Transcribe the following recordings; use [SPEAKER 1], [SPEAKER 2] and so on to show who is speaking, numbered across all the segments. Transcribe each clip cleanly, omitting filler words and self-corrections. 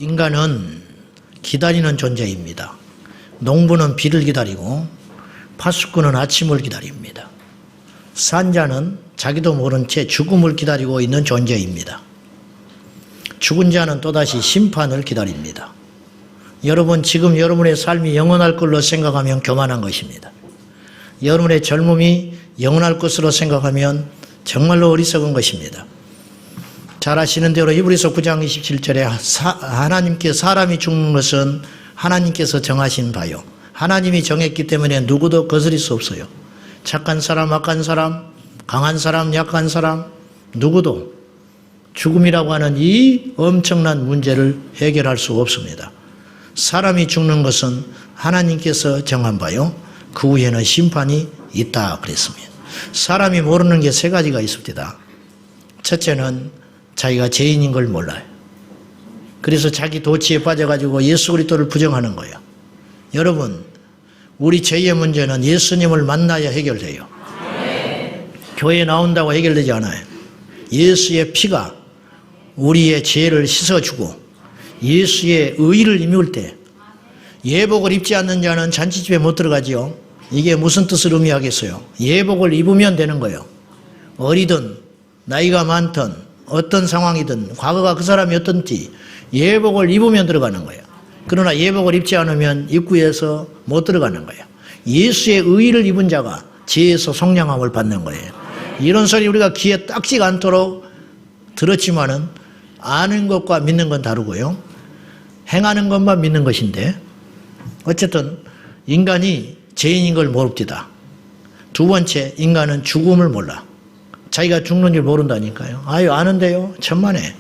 [SPEAKER 1] 인간은 기다리는 존재입니다. 농부는 비를 기다리고 파수꾼은 아침을 기다립니다. 산자는 자기도 모른 채 죽음을 기다리고 있는 존재입니다. 죽은 자는 또다시 심판을 기다립니다. 여러분, 지금 여러분의 삶이 영원할 걸로 생각하면 교만한 것입니다. 여러분의 젊음이 영원할 것으로 생각하면 정말로 어리석은 것입니다. 잘 아시는 대로 히브리서 9장 27절에 하나님께 사람이 죽는 것은 하나님께서 정하신 바요. 하나님이 정했기 때문에 누구도 거스릴 수 없어요. 착한 사람, 악한 사람, 강한 사람, 약한 사람, 누구도 죽음이라고 하는 이 엄청난 문제를 해결할 수 없습니다. 사람이 죽는 것은 하나님께서 정한 바요. 그 후에는 심판이 있다 그랬습니다. 사람이 모르는 게 세 가지가 있습니다. 첫째는 자기가 죄인인 걸 몰라요. 그래서 자기 도취에 빠져가지고 예수 그리스도를 부정하는 거예요. 여러분, 우리 죄의 문제는 예수님을 만나야 해결돼요. 교회에 나온다고 해결되지 않아요. 예수의 피가 우리의 죄를 씻어주고 예수의 의를 입을 때, 예복을 입지 않는 자는 잔치집에 못 들어가지요. 이게 무슨 뜻을 의미하겠어요? 예복을 입으면 되는 거예요. 어리든 나이가 많든 어떤 상황이든 과거가 그 사람이 어떤지 예복을 입으면 들어가는 거예요. 그러나 예복을 입지 않으면 입구에서 못 들어가는 거예요. 예수의 의를 입은 자가 죄에서 속량함을 받는 거예요. 이런 소리 우리가 귀에 딱지가 않도록 들었지만은 아는 것과 믿는 건 다르고요. 행하는 것만 믿는 것인데, 어쨌든 인간이 죄인인 걸 모릅니다. 두 번째, 인간은 죽음을 몰라. 자기가 죽는 줄 모른다니까요. 아유, 아는데요. 천만에.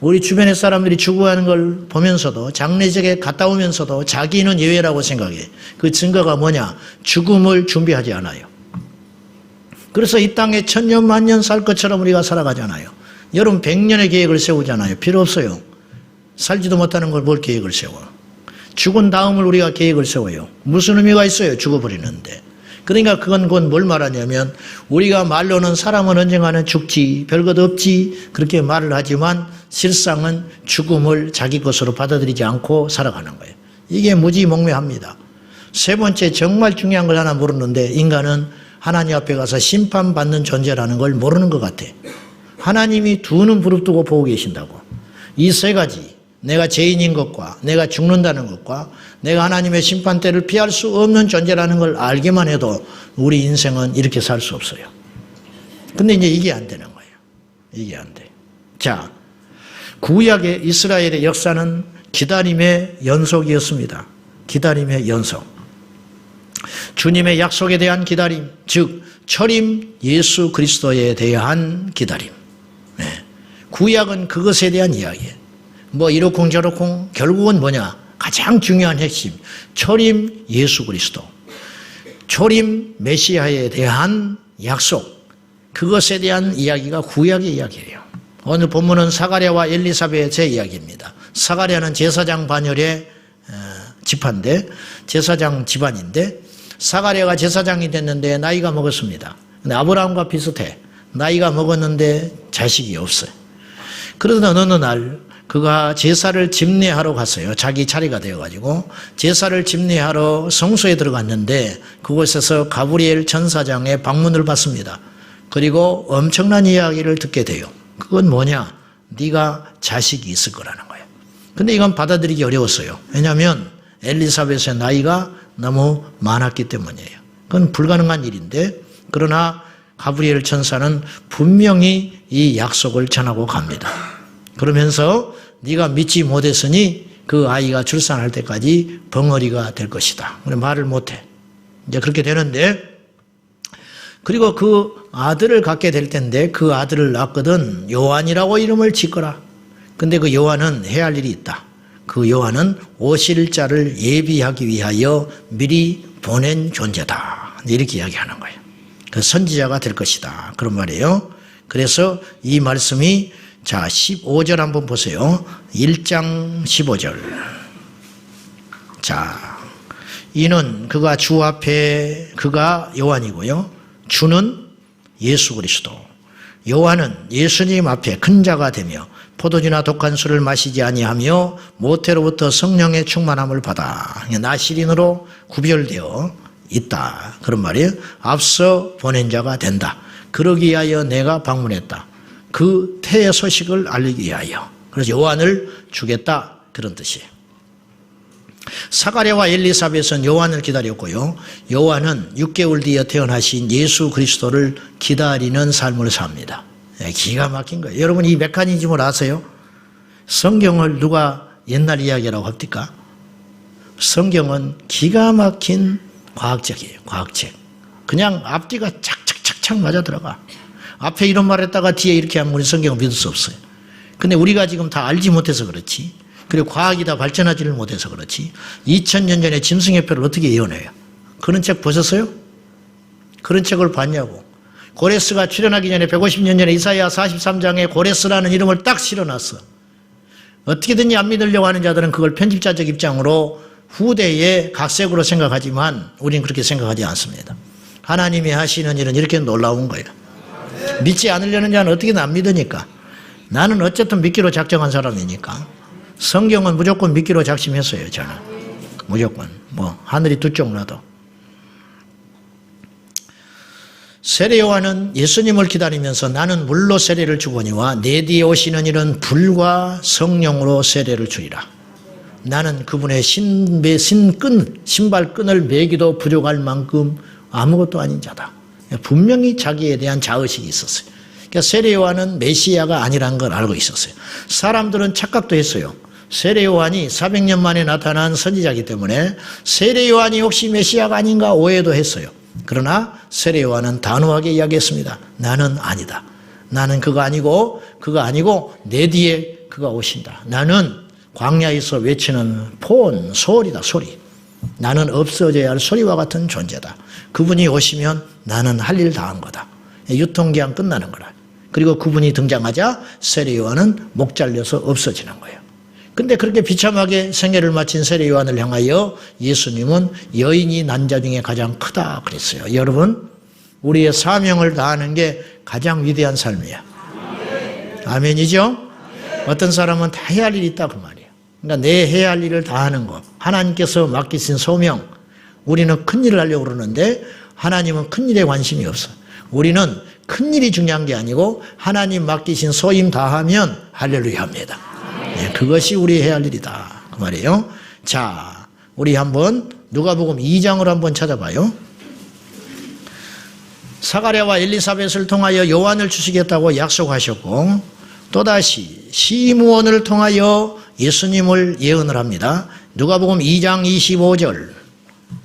[SPEAKER 1] 우리 주변의 사람들이 죽어가는 걸 보면서도, 장례식에 갔다 오면서도 자기는 예외라고 생각해. 그 증거가 뭐냐? 죽음을 준비하지 않아요. 그래서 이 땅에 천년 만년 살 것처럼 우리가 살아가잖아요. 여러분 100년의 계획을 세우잖아요. 필요 없어요. 살지도 못하는 걸 뭘 계획을 세워. 죽은 다음을 우리가 계획을 세워요. 무슨 의미가 있어요? 죽어버리는데. 그러니까 그건 곧 뭘 말하냐면, 우리가 말로는 사람은 언젠가는 죽지, 별것 없지, 그렇게 말을 하지만 실상은 죽음을 자기 것으로 받아들이지 않고 살아가는 거예요. 이게 무지몽매합니다. 세 번째, 정말 중요한 걸 하나 모르는데, 인간은 하나님 앞에 가서 심판받는 존재라는 걸 모르는 것 같아. 하나님이 두 눈 부릅뜨고 보고 계신다고. 이 세 가지, 내가 죄인인 것과 내가 죽는다는 것과 내가 하나님의 심판대를 피할 수 없는 존재라는 걸 알기만 해도 우리 인생은 이렇게 살 수 없어요. 근데 이제 이게 안 되는 거예요. 이게 안 돼. 자, 구약의 이스라엘의 역사는 기다림의 연속이었습니다. 기다림의 연속. 주님의 약속에 대한 기다림, 즉 초림 예수 그리스도에 대한 기다림. 네. 구약은 그것에 대한 이야기예요. 뭐 이러쿵저러쿵, 결국은 뭐냐? 가장 중요한 핵심, 초림 예수 그리스도, 초림 메시아에 대한 약속, 그것에 대한 이야기가 구약의 이야기예요. 오늘 본문은 사가랴와 엘리사벳의 이야기입니다. 사가랴는 제사장 반열의 집안인데, 제사장 집안인데, 사가랴가 제사장이 됐는데 나이가 먹었습니다. 근데 아브라함과 비슷해. 나이가 먹었는데 자식이 없어요. 그러던 어느 날 그가 제사를 집례하러 갔어요. 자기 차례가 되어가지고 제사를 집례하러 성소에 들어갔는데 그곳에서 가브리엘 천사장의 방문을 받습니다. 그리고 엄청난 이야기를 듣게 돼요. 그건 뭐냐? 네가 자식이 있을 거라는 거예요. 근데 이건 받아들이기 어려웠어요. 왜냐하면 엘리사벳의 나이가 너무 많았기 때문이에요. 그건 불가능한 일인데, 그러나 가브리엘 천사는 분명히 이 약속을 전하고 갑니다. 그러면서 네가 믿지 못했으니 그 아이가 출산할 때까지 벙어리가 될 것이다. 말을 못해. 이제 그렇게 되는데, 그리고 그 아들을 갖게 될 텐데 그 아들을 낳거든 요한이라고 이름을 짓거라. 근데 그 요한은 해야 할 일이 있다. 그 요한은 오실 자를 예비하기 위하여 미리 보낸 존재다. 이렇게 이야기하는 거예요. 그 선지자가 될 것이다. 그런 말이에요. 그래서 이 말씀이, 자, 15절 한번 보세요. 1장 15절. 자, 이는 그가 주 앞에, 그가 요한이고요. 주는 예수 그리스도. 요한은 예수님 앞에 큰 자가 되며 포도주나 독한 술을 마시지 아니하며 모태로부터 성령의 충만함을 받아 나시린으로 구별되어 있다. 그런 말이에요. 앞서 보낸 자가 된다. 그러기 위하여 내가 방문했다. 그 태의 소식을 알리기 위하여. 그래서 요한을 주겠다. 그런 뜻이에요. 사가랴와 엘리사벳은 요한을 기다렸고요. 요한은 6개월 뒤에 태어나신 예수 그리스도를 기다리는 삶을 삽니다. 기가 막힌 거예요. 여러분 이 메커니즘을 아세요? 성경을 누가 옛날 이야기라고 합니까? 성경은 기가 막힌 과학책이에요. 과학책. 그냥 앞뒤가 착착착착 맞아 들어가. 앞에 이런 말 했다가 뒤에 이렇게 하면 우리 성경을 믿을 수 없어요. 근데 우리가 지금 다 알지 못해서 그렇지. 그리고 과학이 다 발전하지를 못해서 그렇지. 2000년 전에 짐승의 표를 어떻게 예언해요? 그런 책 보셨어요? 그런 책을 봤냐고. 고레스가 출현하기 전에 150년 전에 이사야 43장에 고레스라는 이름을 딱 실어놨어. 어떻게든지 안 믿으려고 하는 자들은 그걸 편집자적 입장으로 후대의 각색으로 생각하지만 우리는 그렇게 생각하지 않습니다. 하나님이 하시는 일은 이렇게 놀라운 거예요. 믿지 않으려는 자는 어떻게든 안 믿으니까. 나는 어쨌든 믿기로 작정한 사람이니까. 성경은 무조건 믿기로 작심했어요. 저는 무조건 하늘이 두 쪽 나도. 세례 요한은 예수님을 기다리면서 나는 물로 세례를 주거니와 내 뒤에 오시는 이는 불과 성령으로 세례를 주리라. 나는 그분의 신발끈을 매기도 부족할 만큼 아무것도 아닌 자다. 분명히 자기에 대한 자의식이 있었어요. 그러니까 세례 요한은 메시아가 아니라는 걸 알고 있었어요. 사람들은 착각도 했어요. 세례 요한이 400년 만에 나타난 선지자이기 때문에 세례 요한이 혹시 메시아가 아닌가 오해도 했어요. 그러나 세례 요한은 단호하게 이야기했습니다. 나는 아니다. 나는 그거 아니고 내 뒤에 그가 오신다. 나는 광야에서 외치는 폰, 소리다, 소리. 나는 없어져야 할 소리와 같은 존재다. 그분이 오시면 나는 할 일 다 한 거다. 유통기한 끝나는 거라. 그리고 그분이 등장하자 세례 요한은 목 잘려서 없어지는 거예요. 근데 그렇게 비참하게 생애를 마친 세례 요한을 향하여 예수님은 여인이 난 자 중에 가장 크다 그랬어요. 여러분, 우리의 사명을 다하는 게 가장 위대한 삶이야. 아멘이죠? 어떤 사람은 다 해야 할 일이 있다 그 말이에요. 그러니까 내 해야 할 일을 다하는 거. 하나님께서 맡기신 소명. 우리는 큰 일을 하려고 그러는데 하나님은 큰 일에 관심이 없어. 우리는 큰 일이 중요한 게 아니고 하나님 맡기신 소임 다하면 할렐루야 합니다. 네, 그것이 우리 해야 할 일이다 그 말이에요. 자, 우리 한번 누가복음 2장을 한번 찾아봐요. 사가랴와 엘리사벳을 통하여 요한을 주시겠다고 약속하셨고 또다시 시므온을 통하여 예수님을 예언을 합니다. 누가복음 2장 25절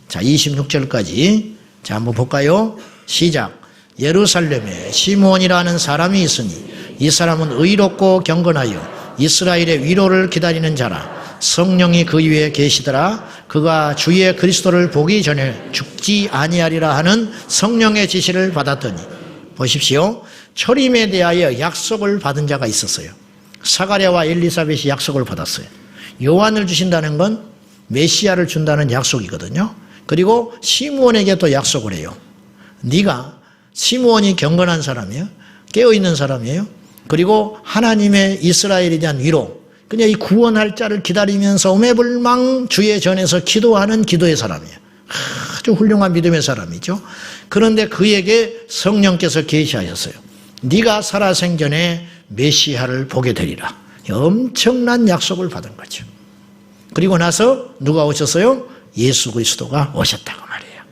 [SPEAKER 1] 자 26절까지 자 한번 볼까요? 시작. 예루살렘에 시므온이라는 사람이 있으니 이 사람은 의롭고 경건하여 이스라엘의 위로를 기다리는 자라. 성령이 그 위에 계시더라. 그가 주의 그리스도를 보기 전에 죽지 아니하리라 하는 성령의 지시를 받았더니 보십시오. 초림에 대하여 약속을 받은 자가 있었어요. 사가랴와 엘리사벳이 약속을 받았어요. 요한을 주신다는 건 메시아를 준다는 약속이거든요. 그리고 시므온에게 또 약속을 해요. 네가 시므온이 경건한 사람이에요. 깨어있는 사람이에요. 그리고 하나님의 이스라엘에 대한 위로, 그냥 이 구원할 자를 기다리면서 오매불망 주의 전에서 기도하는 기도의 사람이에요. 아주 훌륭한 믿음의 사람이죠. 그런데 그에게 성령께서 계시하셨어요. 네가 살아생전에 메시아를 보게 되리라. 엄청난 약속을 받은 거죠. 그리고 나서 누가 오셨어요? 예수 그리스도가 오셨다고 말이에요.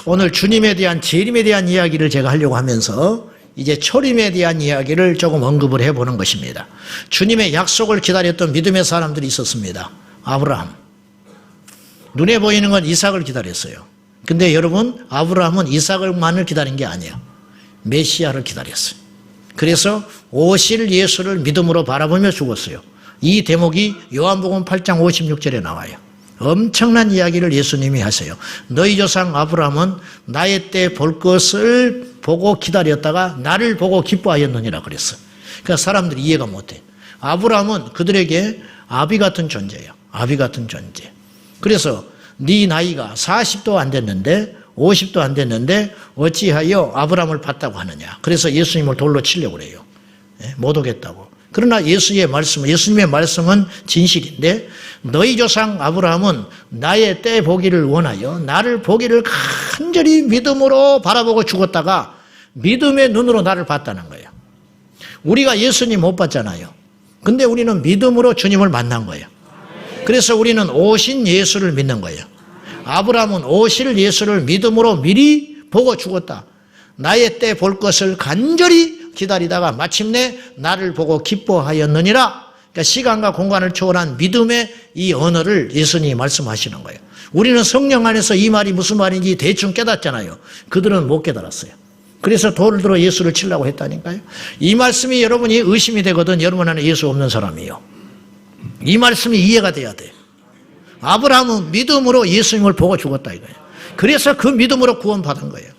[SPEAKER 1] 오늘 주님에 대한 재림에 대한 이야기를 제가 하려고 하면서 이제 초림에 대한 이야기를 조금 언급을 해보는 것입니다. 주님의 약속을 기다렸던 믿음의 사람들이 있었습니다. 아브라함. 눈에 보이는 건 이삭을 기다렸어요. 근데 여러분, 아브라함은 이삭만을 기다린 게 아니에요. 메시아를 기다렸어요. 그래서 오실 예수를 믿음으로 바라보며 죽었어요. 이 대목이 요한복음 8장 56절에 나와요. 엄청난 이야기를 예수님이 하세요. 너희 조상 아브라함은 나의 때 볼 것을 보고 기다렸다가 나를 보고 기뻐하였느니라 그랬어요. 그러니까 사람들이 이해가 못해. 아브라함은 그들에게 아비 같은 존재예요. 아비 같은 존재. 그래서 네 나이가 40도 안 됐는데 50도 안 됐는데 어찌하여 아브라함을 봤다고 하느냐. 그래서 예수님을 돌로 치려고 그래요. 못 오겠다고. 그러나 예수님의 말씀은 진실인데 너희 조상 아브라함은 나의 때 보기를 원하여 나를 보기를 간절히 믿음으로 바라보고 죽었다가 믿음의 눈으로 나를 봤다는 거예요. 우리가 예수님 못 봤잖아요. 근데 우리는 믿음으로 주님을 만난 거예요. 그래서 우리는 오신 예수를 믿는 거예요. 아브라함은 오실 예수를 믿음으로 미리 보고 죽었다. 나의 때 볼 것을 간절히 기다리다가 마침내 나를 보고 기뻐하였느니라. 그러니까 시간과 공간을 초월한 믿음의 이 언어를 예수님이 말씀하시는 거예요. 우리는 성령 안에서 이 말이 무슨 말인지 대충 깨닫잖아요. 그들은 못 깨달았어요. 그래서 돌을 들어 예수를 치려고 했다니까요. 이 말씀이 여러분이 의심이 되거든 여러분 안에 예수 없는 사람이요. 이 말씀이 이해가 돼야 돼. 아브라함은 믿음으로 예수님을 보고 죽었다 이거예요. 그래서 그 믿음으로 구원받은 거예요.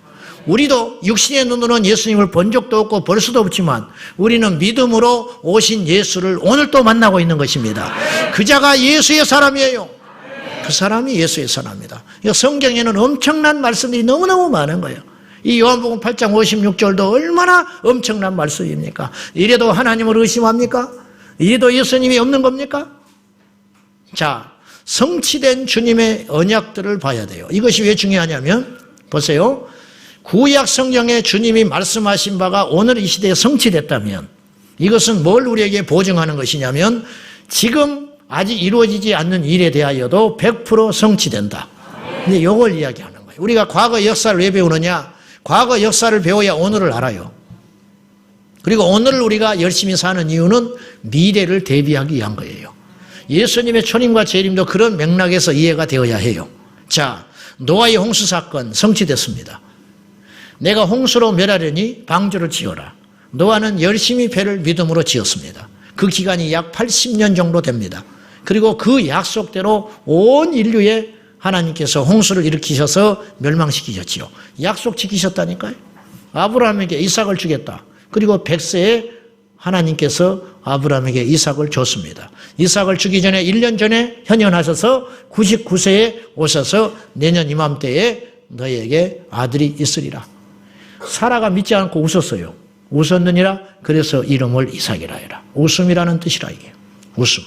[SPEAKER 1] 우리도 육신의 눈으로는 예수님을 본 적도 없고 볼 수도 없지만 우리는 믿음으로 오신 예수를 오늘 또 만나고 있는 것입니다. 그 자가 예수의 사람이에요. 그 사람이 예수의 사람이다. 성경에는 엄청난 말씀들이 너무너무 많은 거예요. 이 요한복음 8장 56절도 얼마나 엄청난 말씀입니까? 이래도 하나님을 의심합니까? 이래도 예수님이 없는 겁니까? 자, 성취된 주님의 언약들을 봐야 돼요. 이것이 왜 중요하냐면 보세요. 구약 성경에 주님이 말씀하신 바가 오늘 이 시대에 성취됐다면 이것은 뭘 우리에게 보증하는 것이냐면 지금 아직 이루어지지 않는 일에 대하여도 100% 성취된다. 근데 이걸 이야기하는 거예요. 우리가 과거 역사를 왜 배우느냐? 과거 역사를 배워야 오늘을 알아요. 그리고 오늘을 우리가 열심히 사는 이유는 미래를 대비하기 위한 거예요. 예수님의 초림과 재림도 그런 맥락에서 이해가 되어야 해요. 자, 노아의 홍수 사건 성취됐습니다. 내가 홍수로 멸하려니 방주를 지어라. 노아는 열심히 배를 믿음으로 지었습니다. 그 기간이 약 80년 정도 됩니다. 그리고 그 약속대로 온 인류에 하나님께서 홍수를 일으키셔서 멸망시키셨지요. 약속 지키셨다니까요. 아브라함에게 이삭을 주겠다. 그리고 100세에 하나님께서 아브라함에게 이삭을 줬습니다. 이삭을 주기 전에 1년 전에 현현하셔서 99세에 오셔서 내년 이맘때에 너에게 아들이 있으리라. 사라가 믿지 않고 웃었어요. 웃었느니라. 그래서 이름을 이삭이라 해라. 웃음이라는 뜻이라 이게. 웃음.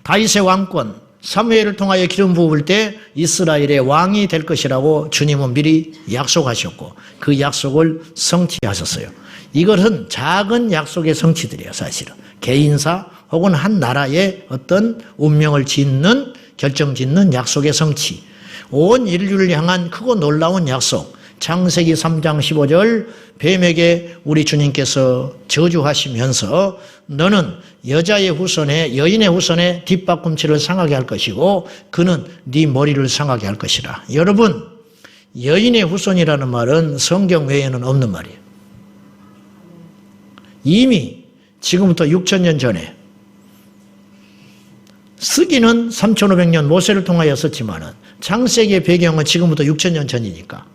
[SPEAKER 1] 다윗의 왕권 사무엘을 통하여 기름 부을 때 이스라엘의 왕이 될 것이라고 주님은 미리 약속하셨고 그 약속을 성취하셨어요. 이것은 작은 약속의 성취들이에요. 사실은 개인사 혹은 한 나라의 어떤 운명을 짓는 결정짓는 약속의 성취. 온 인류를 향한 크고 놀라운 약속. 창세기 3장 15절 뱀에게 우리 주님께서 저주하시면서 너는 여자의 후손에 여인의 후손에 뒷바꿈치를 상하게 할 것이고 그는 네 머리를 상하게 할 것이라. 여러분, 여인의 후손이라는 말은 성경 외에는 없는 말이에요. 이미 지금부터 6,000년 전에 쓰기는 3,500년 모세를 통하여 썼지만 창세기의 배경은 지금부터 6,000년 전이니까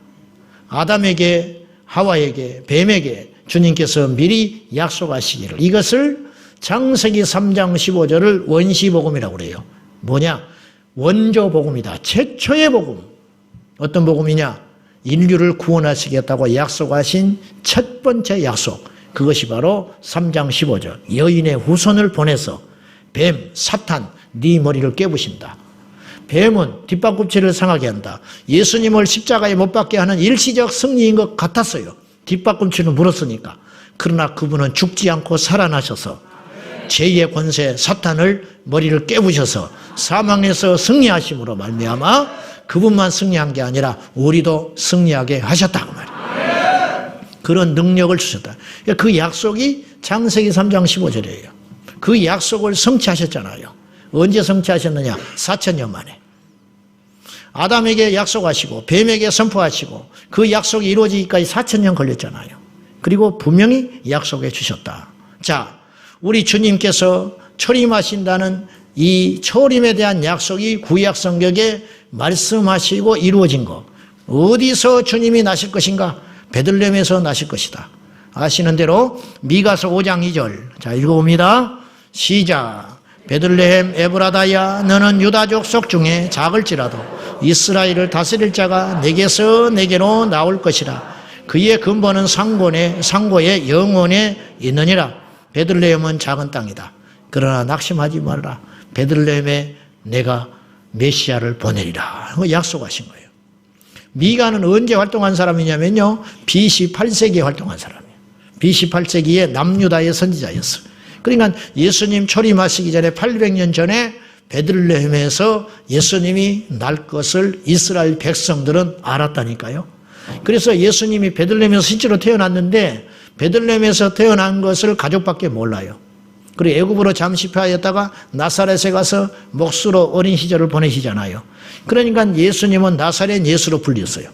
[SPEAKER 1] 아담에게 하와에게 뱀에게 주님께서 미리 약속하시기를 이것을 창세기 3장 15절을 원시복음이라고 그래요. 뭐냐? 원조복음이다. 최초의 복음. 어떤 복음이냐? 인류를 구원하시겠다고 약속하신 첫 번째 약속. 그것이 바로 3장 15절. 여인의 후손을 보내서 뱀, 사탄, 네 머리를 깨부신다. 뱀은 뒷바꿈치를 상하게 한다. 예수님을 십자가에 못 박게 하는 일시적 승리인 것 같았어요. 뒷바꿈치는 물었으니까. 그러나 그분은 죽지 않고 살아나셔서 제2의 권세 사탄을 머리를 깨부셔서 사망에서 승리하심으로 말미암아 그분만 승리한 게 아니라 우리도 승리하게 하셨다고 말이에요. 그런 능력을 주셨다. 그 약속이 창세기 3장 15절이에요. 그 약속을 성취하셨잖아요. 언제 성취하셨느냐? 4,000년 만에. 아담에게 약속하시고 뱀에게 선포하시고 그 약속이 이루어지기까지 4,000년 걸렸잖아요. 그리고 분명히 약속해 주셨다. 자, 우리 주님께서 초림하신다는 이 초림에 대한 약속이 구약 성경에 말씀하시고 이루어진 것. 어디서 주님이 나실 것인가? 베들레헴에서 나실 것이다. 아시는 대로 미가서 5장 2절. 자, 읽어봅니다. 시작. 베들레헴 에브라다야 너는 유다 족속 중에 작을지라도 이스라엘을 다스릴 자가 내게서 내게로 나올 것이라. 그의 근본은 상고의 영혼에 있느니라. 베들레헴은 작은 땅이다. 그러나 낙심하지 말라. 베들레헴에 내가 메시아를 보내리라. 약속하신 거예요. 미가는 언제 활동한 사람이냐면요, BC 8세기에 활동한 사람이에요. BC 8세기에 남유다의 선지자였어요. 그러니까 예수님 초림하시기 전에 800년 전에 베들레헴에서 예수님이 날 것을 이스라엘 백성들은 알았다니까요. 그래서 예수님이 베들레헴에서 실제로 태어났는데 베들레헴에서 태어난 것을 가족밖에 몰라요. 그리고 애굽으로 잠시 파하였다가 나사렛에 가서 목수로 어린 시절을 보내시잖아요. 그러니까 예수님은 나사렛 예수로 불렸어요.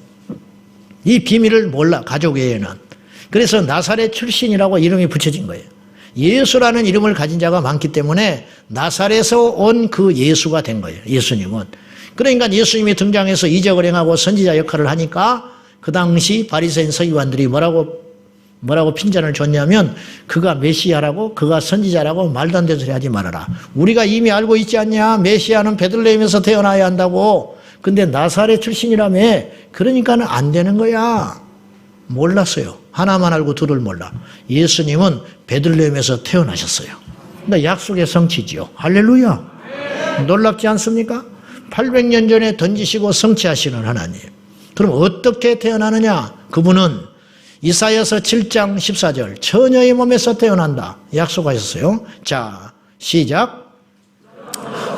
[SPEAKER 1] 이 비밀을 몰라, 가족 외에는. 그래서 나사렛 출신이라고 이름이 붙여진 거예요. 예수라는 이름을 가진 자가 많기 때문에 나사렛에서 온 그 예수가 된 거예요, 예수님은. 그러니까 예수님이 등장해서 이적을 행하고 선지자 역할을 하니까 그 당시 바리새인 서기관들이 뭐라고 핀잔을 줬냐면 그가 메시아라고, 그가 선지자라고 말도 안 되는 소리 하지 말아라. 우리가 이미 알고 있지 않냐? 메시아는 베들레헴에서 태어나야 한다고. 근데 나사렛 출신이라며. 그러니까는 안 되는 거야. 몰랐어요. 하나만 알고 둘을 몰라. 예수님은 베들레헴에서 태어나셨어요. 그러니까 약속의 성취지요. 할렐루야. 놀랍지 않습니까? 800년 전에 던지시고 성취하시는 하나님. 그럼 어떻게 태어나느냐? 그분은 이사야서 7장 14절 처녀의 몸에서 태어난다 약속하셨어요. 자, 시작.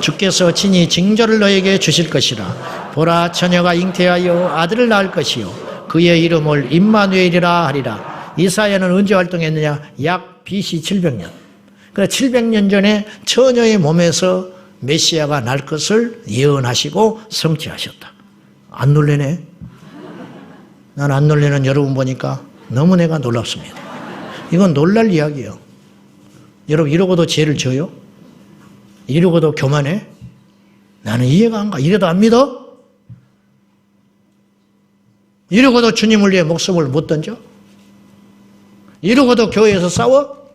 [SPEAKER 1] 주께서 친히 징조를 너에게 주실 것이라. 보라, 처녀가 잉태하여 아들을 낳을 것이요 그의 이름을 임마누엘이라 하리라. 이사야는 언제 활동했느냐? 약 BC 700년. 그래 700년 전에 처녀의 몸에서 메시아가 날 것을 예언하시고 성취하셨다. 안 놀래네? 난 안 놀래는 여러분 보니까 너무 내가 놀랍습니다. 이건 놀랄 이야기예요. 여러분 이러고도 죄를 져요? 이러고도 교만해? 나는 이해가 안 가. 이래도 안 믿어? 이러고도 주님을 위해 목숨을 못 던져? 이러고도 교회에서 싸워?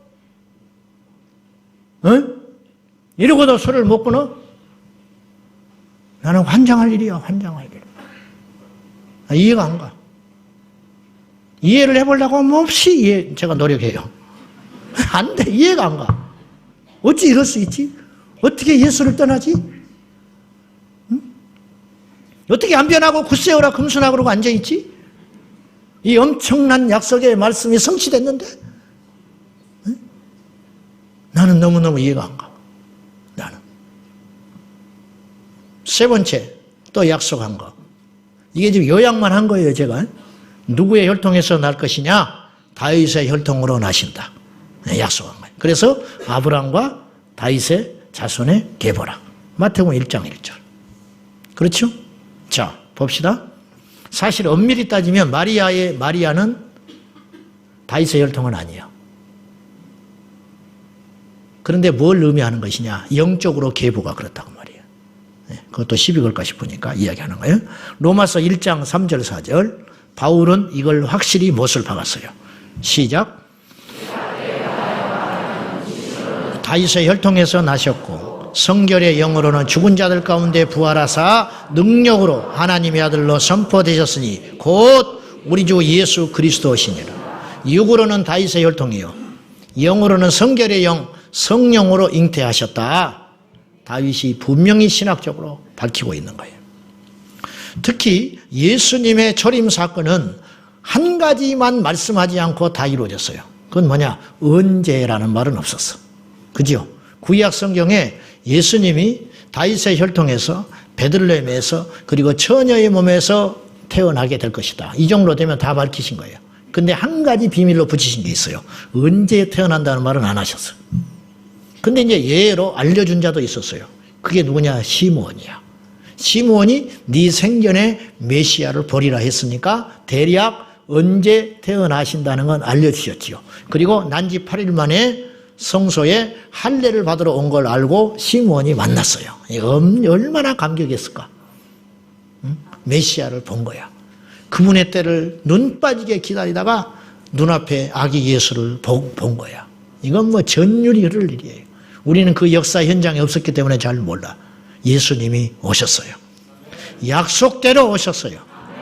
[SPEAKER 1] 응? 이러고도 술을 못 끊어? 나는 환장할 일이야, 환장할 일. 이해가 안 가. 이해를 해보려고 하면 몹시 제가 노력해요. 안 돼, 이해가 안 가. 어찌 이럴 수 있지? 어떻게 예수를 떠나지? 응? 어떻게 안 변하고 굳세어라 금순하고 그러고 앉아있지? 이 엄청난 약속의 말씀이 성취됐는데? 응? 나는 너무너무 이해가 안 가. 나는. 세 번째, 또 약속한 거. 이게 지금 요약만 한 거예요, 제가. 누구의 혈통에서 날 것이냐? 다윗의 혈통으로 나신다. 네, 약속한 거예요. 그래서 아브라함과 다윗의 자손의 계보라. 마태복음 1장 1절. 그렇죠? 자, 봅시다. 사실 엄밀히 따지면 마리아는 다윗의 혈통은 아니에요. 그런데 뭘 의미하는 것이냐? 영적으로 계보가 그렇다고 말이에요. 네, 그것도 시비 걸까 싶으니까 이야기하는 거예요. 로마서 1장 3절 4절. 바울은 이걸 확실히 못을 박았어요. 시작. 다윗의 혈통에서 나셨고 성결의 영으로는 죽은 자들 가운데 부활하사 능력으로 하나님의 아들로 선포되셨으니 곧 우리 주 예수 그리스도시니라. 육으로는 다윗의 혈통이요 영으로는 성결의 영 성령으로 잉태하셨다. 다윗이 분명히 신학적으로 밝히고 있는 거예요. 특히 예수님의 초림 사건은 한 가지만 말씀하지 않고 다 이루어졌어요. 그건 뭐냐? 언제라는 말은 없었어. 그죠? 구약 성경에 예수님이 다윗의 혈통에서 베들레헴에서 그리고 처녀의 몸에서 태어나게 될 것이다. 이 정도 되면 다 밝히신 거예요. 근데 한 가지 비밀로 붙이신 게 있어요. 언제 태어난다는 말은 안 하셨어요. 근데 이제 예로 알려준 자도 있었어요. 그게 누구냐? 시므온이야. 시므온이 네 생전에 메시아를 보리라 했으니까 대략 언제 태어나신다는 건 알려주셨지요. 그리고 난지 8일 만에 성소에 할례를 받으러 온 걸 알고 시므온이 만났어요. 얼마나 감격했을까. 메시아를 본 거야. 그분의 때를 눈 빠지게 기다리다가 눈앞에 아기 예수를 본 거야. 이건 뭐 전율이 흐를 일이에요. 우리는 그 역사 현장에 없었기 때문에 잘 몰라. 예수님이 오셨어요. 약속대로 오셨어요.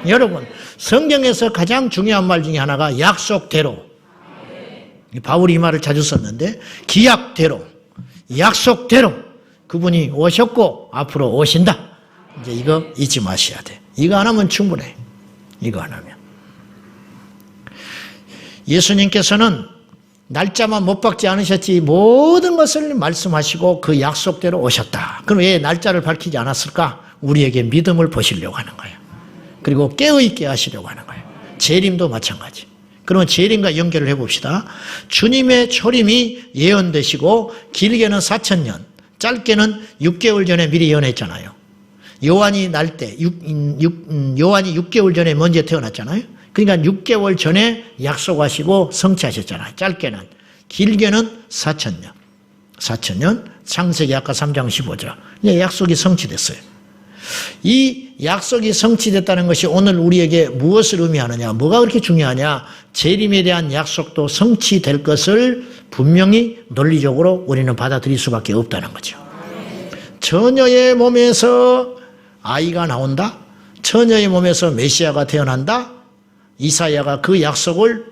[SPEAKER 1] 여러분, 성경에서 가장 중요한 말 중에 하나가 약속대로. 바울이 이 말을 자주 썼는데, 기약대로, 약속대로 그분이 오셨고 앞으로 오신다. 이제 이거 잊지 마셔야 돼. 이거 안 하면 충분해. 이거 안 하면. 예수님께서는 날짜만 못 박지 않으셨지 모든 것을 말씀하시고 그 약속대로 오셨다. 그럼 왜 날짜를 밝히지 않았을까? 우리에게 믿음을 보시려고 하는 거예요. 그리고 깨어있게 하시려고 하는 거예요. 재림도 마찬가지. 그러면 재림과 연결을 해봅시다. 주님의 초림이 예언되시고 길게는 4,000년, 짧게는 6개월 전에 미리 예언했잖아요. 요한이 날 때, 요한이 6개월 전에 먼저 태어났잖아요. 그러니까 6개월 전에 약속하시고 성취하셨잖아요. 짧게는. 길게는 4,000년. 4,000년, 창세기 아까 3장 15절. 이제 약속이 성취됐어요. 이 약속이 성취됐다는 것이 오늘 우리에게 무엇을 의미하느냐, 뭐가 그렇게 중요하냐, 재림에 대한 약속도 성취될 것을 분명히 논리적으로 우리는 받아들일 수밖에 없다는 거죠. 처녀의 몸에서 아이가 나온다, 처녀의 몸에서 메시아가 태어난다. 이사야가 그 약속을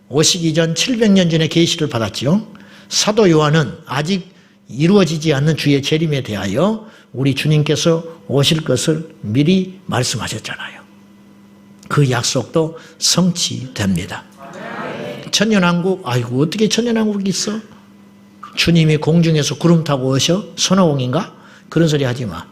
[SPEAKER 1] 오시기 전 700년 전에 계시를 받았지요. 사도 요한은 아직 이루어지지 않는 주의 재림에 대하여 우리 주님께서 오실 것을 미리 말씀하셨잖아요. 그 약속도 성취됩니다. 천년왕국, 아이고 어떻게 천년왕국이 있어? 주님이 공중에서 구름 타고 오셔? 손오공인가? 그런 소리 하지 마.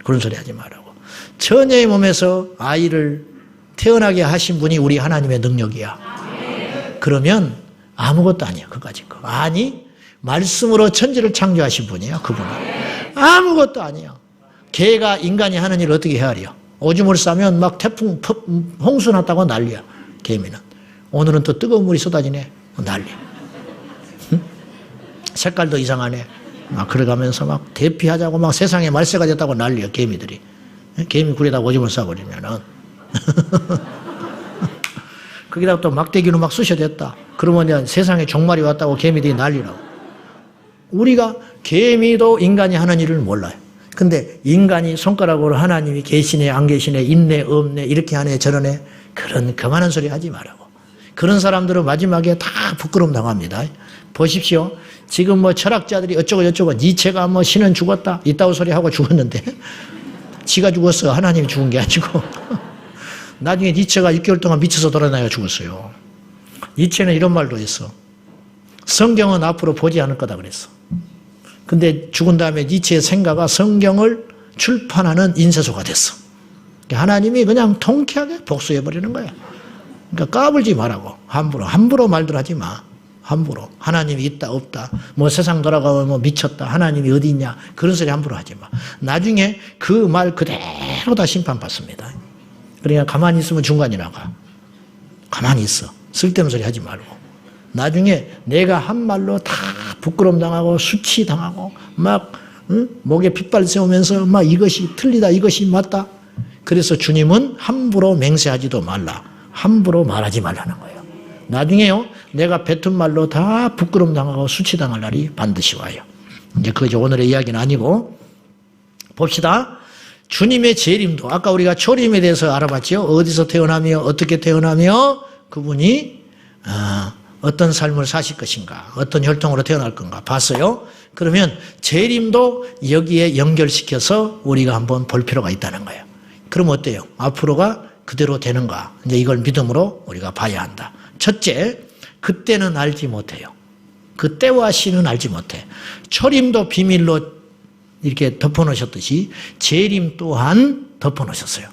[SPEAKER 1] 그런 소리 하지 말라고. 처녀의 몸에서 아이를 태어나게 하신 분이 우리 하나님의 능력이야. 그러면 아무것도 아니야. 그까짓 거. 아니, 말씀으로 천지를 창조하신 분이야. 그분은. 아무것도 아니야. 개가 인간이 하는 일을 어떻게 헤아려? 오줌을 싸면 막 태풍, 홍수 났다고 난리야. 개미는. 오늘은 또 뜨거운 물이 쏟아지네. 난리. 응? 색깔도 이상하네. 막 그래가면서 막 대피하자고 막 세상에 말세가 됐다고 난리야. 개미들이. 개미 굴에다 오줌을 싸버리면은. 거기다가 또 막대기로 막 쑤셔댔다. 그러면 세상에 종말이 왔다고 개미들이 난리라고. 우리가 개미도 인간이 하는 일을 몰라요. 근데 인간이 손가락으로 하나님이 계시네 안 계시네 있네 없네 이렇게 하네 저러네 그런 그만한 소리 하지 말라고. 그런 사람들은 마지막에 다 부끄러움 당합니다. 보십시오. 지금 뭐 철학자들이 어쩌고 저쩌고 니체가 뭐 신은 죽었다 이따구 소리 하고 죽었는데 지가 죽었어. 하나님이 죽은 게 아니고. 나중에 니체가 6개월 동안 미쳐서 돌아다녀 죽었어요. 니체는 이런 말도 했어. 성경은 앞으로 보지 않을 거다 그랬어. 근데 죽은 다음에 니체의 생가가 성경을 출판하는 인쇄소가 됐어. 하나님이 그냥 통쾌하게 복수해버리는 거야. 그러니까 까불지 말라고. 함부로 말들 하지 마. 함부로. 하나님이 있다 없다. 뭐 세상 돌아가면 뭐 미쳤다. 하나님이 어디 있냐. 그런 소리 함부로 하지 마. 나중에 그 말 그대로 다 심판받습니다. 그러니까 가만히 있으면 중간이 나가. 가만히 있어. 쓸데없는 소리 하지 말고. 나중에 내가 한 말로 다 부끄러움 당하고 수치당하고 막 목에 핏발 세우면서 막 이것이 틀리다 이것이 맞다. 그래서 주님은 함부로 맹세하지도 말라. 함부로 말하지 말라는 거예요. 나중에요. 내가 뱉은 말로 다 부끄러움 당하고 수치당할 날이 반드시 와요. 이제 그게 오늘의 이야기는 아니고 봅시다. 주님의 재림도 아까 우리가 초림에 대해서 알아봤죠. 어디서 태어나며 어떻게 태어나며 그분이 어떤 삶을 사실 것인가 어떤 혈통으로 태어날 건가 봤어요. 그러면 재림도 여기에 연결시켜서 우리가 한번 볼 필요가 있다는 거예요. 그럼 어때요? 앞으로가 그대로 되는가? 이제 이걸 믿음으로 우리가 봐야 한다. 첫째, 그때는 알지 못해요. 그때와 시는 알지 못해. 초림도 비밀로 이렇게 덮어놓으셨듯이 재림 또한 덮어놓으셨어요.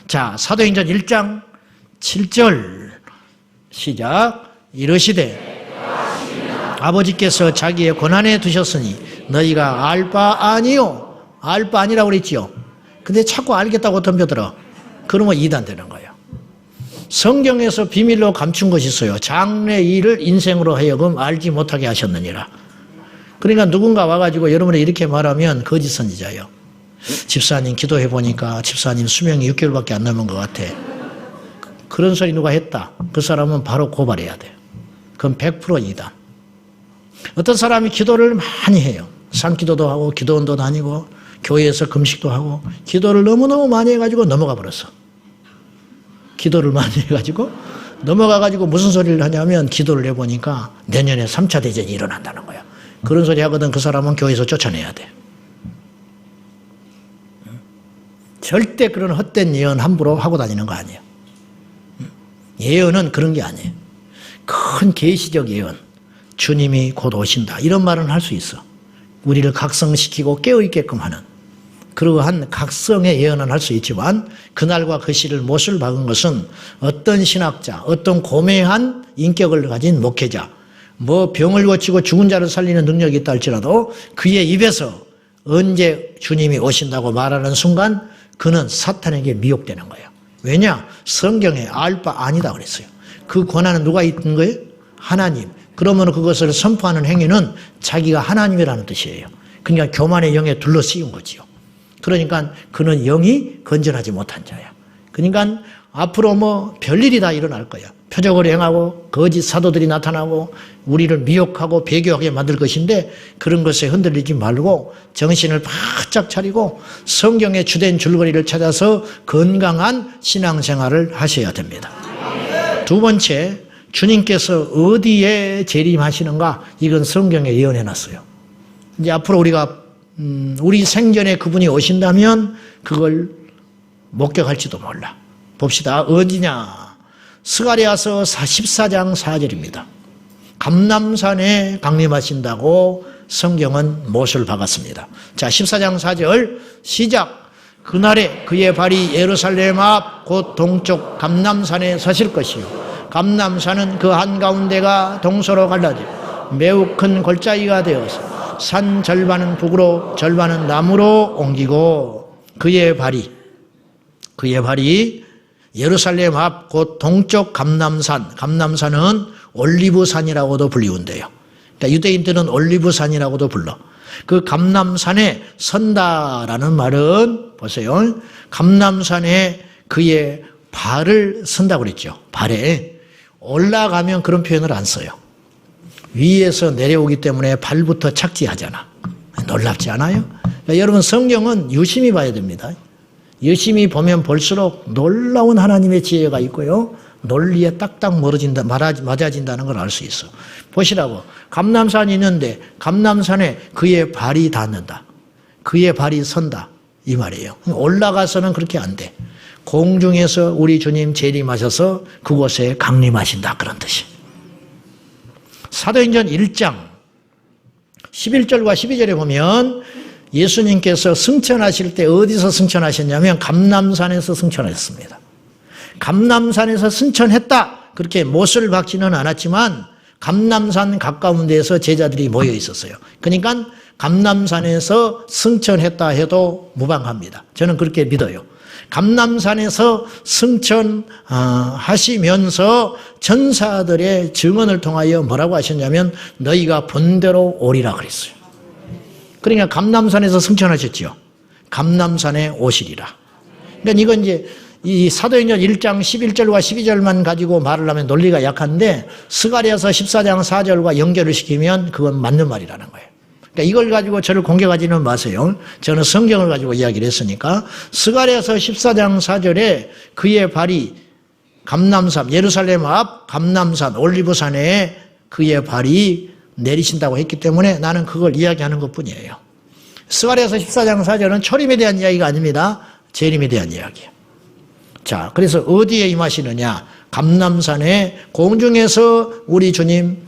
[SPEAKER 1] 자, 사도행전 1장 7절 시작. 이르시되 아버지께서 자기의 권한에 두셨으니 너희가 알 바 아니요. 알 바 아니라고 그랬지요. 근데 자꾸 알겠다고 덤벼들어. 그러면 이단되는 거예요. 성경에서 비밀로 감춘 것이 있어요. 장래 일을 인생으로 하여금 알지 못하게 하셨느니라. 그러니까 누군가 와가지고 여러분이 이렇게 말하면 거짓 선지자예요. 집사님 기도해 보니까 집사님 수명이 6개월밖에 안 남은 것 같아. 그런 소리 누가 했다. 그 사람은 바로 고발해야 돼요. 그건 100% 이단. 어떤 사람이 기도를 많이 해요. 산기도도 하고 기도원도 다니고 교회에서 금식도 하고 기도를 너무너무 많이 해가지고 넘어가 버렸어. 기도를 많이 해가지고 넘어가가지고 무슨 소리를 하냐면 기도를 해보니까 내년에 3차 대전이 일어난다는 거야. 그런 소리 하거든 그 사람은 교회에서 쫓아내야 돼. 절대 그런 헛된 예언 함부로 하고 다니는 거 아니에요. 예언은 그런 게 아니에요. 큰 계시적 예언, 주님이 곧 오신다 이런 말은 할 수 있어. 우리를 각성시키고 깨어있게끔 하는 그러한 각성의 예언은 할 수 있지만 그날과 그 시를 못을 박은 것은 어떤 신학자, 어떤 고매한 인격을 가진 목회자, 뭐 병을 고치고 죽은 자를 살리는 능력이 있다 할지라도 그의 입에서 언제 주님이 오신다고 말하는 순간 그는 사탄에게 미혹되는 거예요. 왜냐? 성경에 알 바 아니다 그랬어요. 그 권한은 누가 있는 거예요? 하나님. 그러면 그것을 선포하는 행위는 자기가 하나님이라는 뜻이에요. 그러니까 교만의 영에 둘러씌운 거지요. 그러니까 그는 영이 건전하지 못한 자야. 그러니까 앞으로 뭐 별일이 다 일어날 거야. 표적을 행하고 거짓 사도들이 나타나고 우리를 미혹하고 배교하게 만들 것인데 그런 것에 흔들리지 말고 정신을 바짝 차리고 성경의 주된 줄거리를 찾아서 건강한 신앙생활을 하셔야 됩니다. 두 번째, 주님께서 어디에 재림하시는가? 이건 성경에 예언해놨어요. 이제 앞으로 우리가 우리 생전에 그분이 오신다면 그걸 목격할지도 몰라. 봅시다. 어디냐? 스가랴서 14장 4절입니다. 감람산에 강림하신다고 성경은 못을 박았습니다. 자, 14장 4절 시작. 그날에 그의 발이 예루살렘 앞 곧 동쪽 감람산에 서실 것이요 감람산은 그 한가운데가 동서로 갈라져 매우 큰 골짜기가 되어서 산 절반은 북으로 절반은 남으로 옮기고 그의 발이 예루살렘 앞 곧 동쪽 감람산은 올리브산이라고도 불리운대요. 그러니까 유대인들은 올리브산이라고도 불러. 그 감람산에 선다라는 말은 보세요. 감람산에 그의 발을 선다고 그랬죠. 발에 올라가면 그런 표현을 안 써요. 위에서 내려오기 때문에 발부터 착지하잖아. 놀랍지 않아요? 그러니까 여러분 성경은 유심히 봐야 됩니다. 유심히 보면 볼수록 놀라운 하나님의 지혜가 있고요. 논리에 딱딱 맞아진다는 걸 알 수 있어. 보시라고. 감람산이 있는데 감람산에 그의 발이 닿는다. 그의 발이 선다. 이 말이에요. 올라가서는 그렇게 안 돼. 공중에서 우리 주님 재림하셔서 그곳에 강림하신다. 그런 뜻이. 사도행전 1장 11절과 12절에 보면 예수님께서 승천하실 때 어디서 승천하셨냐면 감람산에서 승천하셨습니다. 감람산에서 승천했다. 그렇게 못을 박지는 않았지만 감람산 가까운 데서 제자들이 모여 있었어요. 그러니까 감람산에서 승천했다 해도 무방합니다. 저는 그렇게 믿어요. 감람산에서 승천하시면서 천사들의 증언을 통하여 뭐라고 하셨냐면 너희가 본대로 오리라 그랬어요. 그러니까 감람산에서 승천하셨지요. 감람산에 오시리라. 그러니까 이건 이제 이 사도행전 1장 11절과 12절만 가지고 말을 하면 논리가 약한데 스가랴서 14장 4절과 연결을 시키면 그건 맞는 말이라는 거예요. 그러니까 이걸 가지고 저를 공격하지는 마세요. 저는 성경을 가지고 이야기를 했으니까 스가랴서 14장 4절에 그의 발이 감람산 예루살렘 앞 감람산 올리브산에 그의 발이 내리신다고 했기 때문에 나는 그걸 이야기하는 것뿐이에요. 스가랴서 14장 4절은 초림에 대한 이야기가 아닙니다. 재림에 대한 이야기예요. 자, 그래서 어디에 임하시느냐? 감람산에 공중에서 우리 주님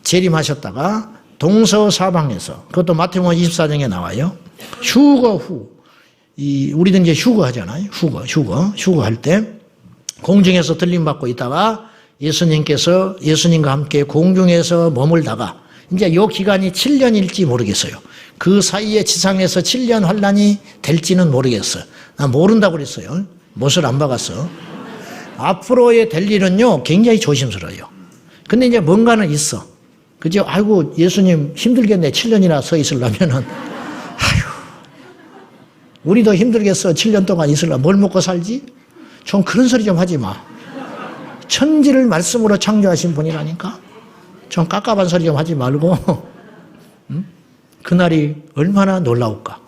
[SPEAKER 1] 재림하셨다가 동서사방에서 그것도 마태복음 24장에 나와요. 휴거 후 우리는 이제 휴거 하잖아요. 휴거 할 때 공중에서 들림 받고 있다가 예수님과 함께 공중에서 머물다가 이제 요 기간이 7년일지 모르겠어요. 그 사이에 지상에서 7년 환란이 될지는 모르겠어요. 나 모른다고 그랬어요. 못을 안 박았어. 앞으로의 될 일은요, 굉장히 조심스러워요. 근데 이제 뭔가는 있어. 그죠? 아이고, 예수님 힘들겠네. 7년이나 서 있으려면은. 아휴. 우리도 힘들겠어. 7년 동안 있으려면 뭘 먹고 살지? 좀 그런 소리 좀 하지 마. 천지를 말씀으로 창조하신 분이라니까? 좀 깝깝한 소리 좀 하지 말고, 응? 그날이 얼마나 놀라울까?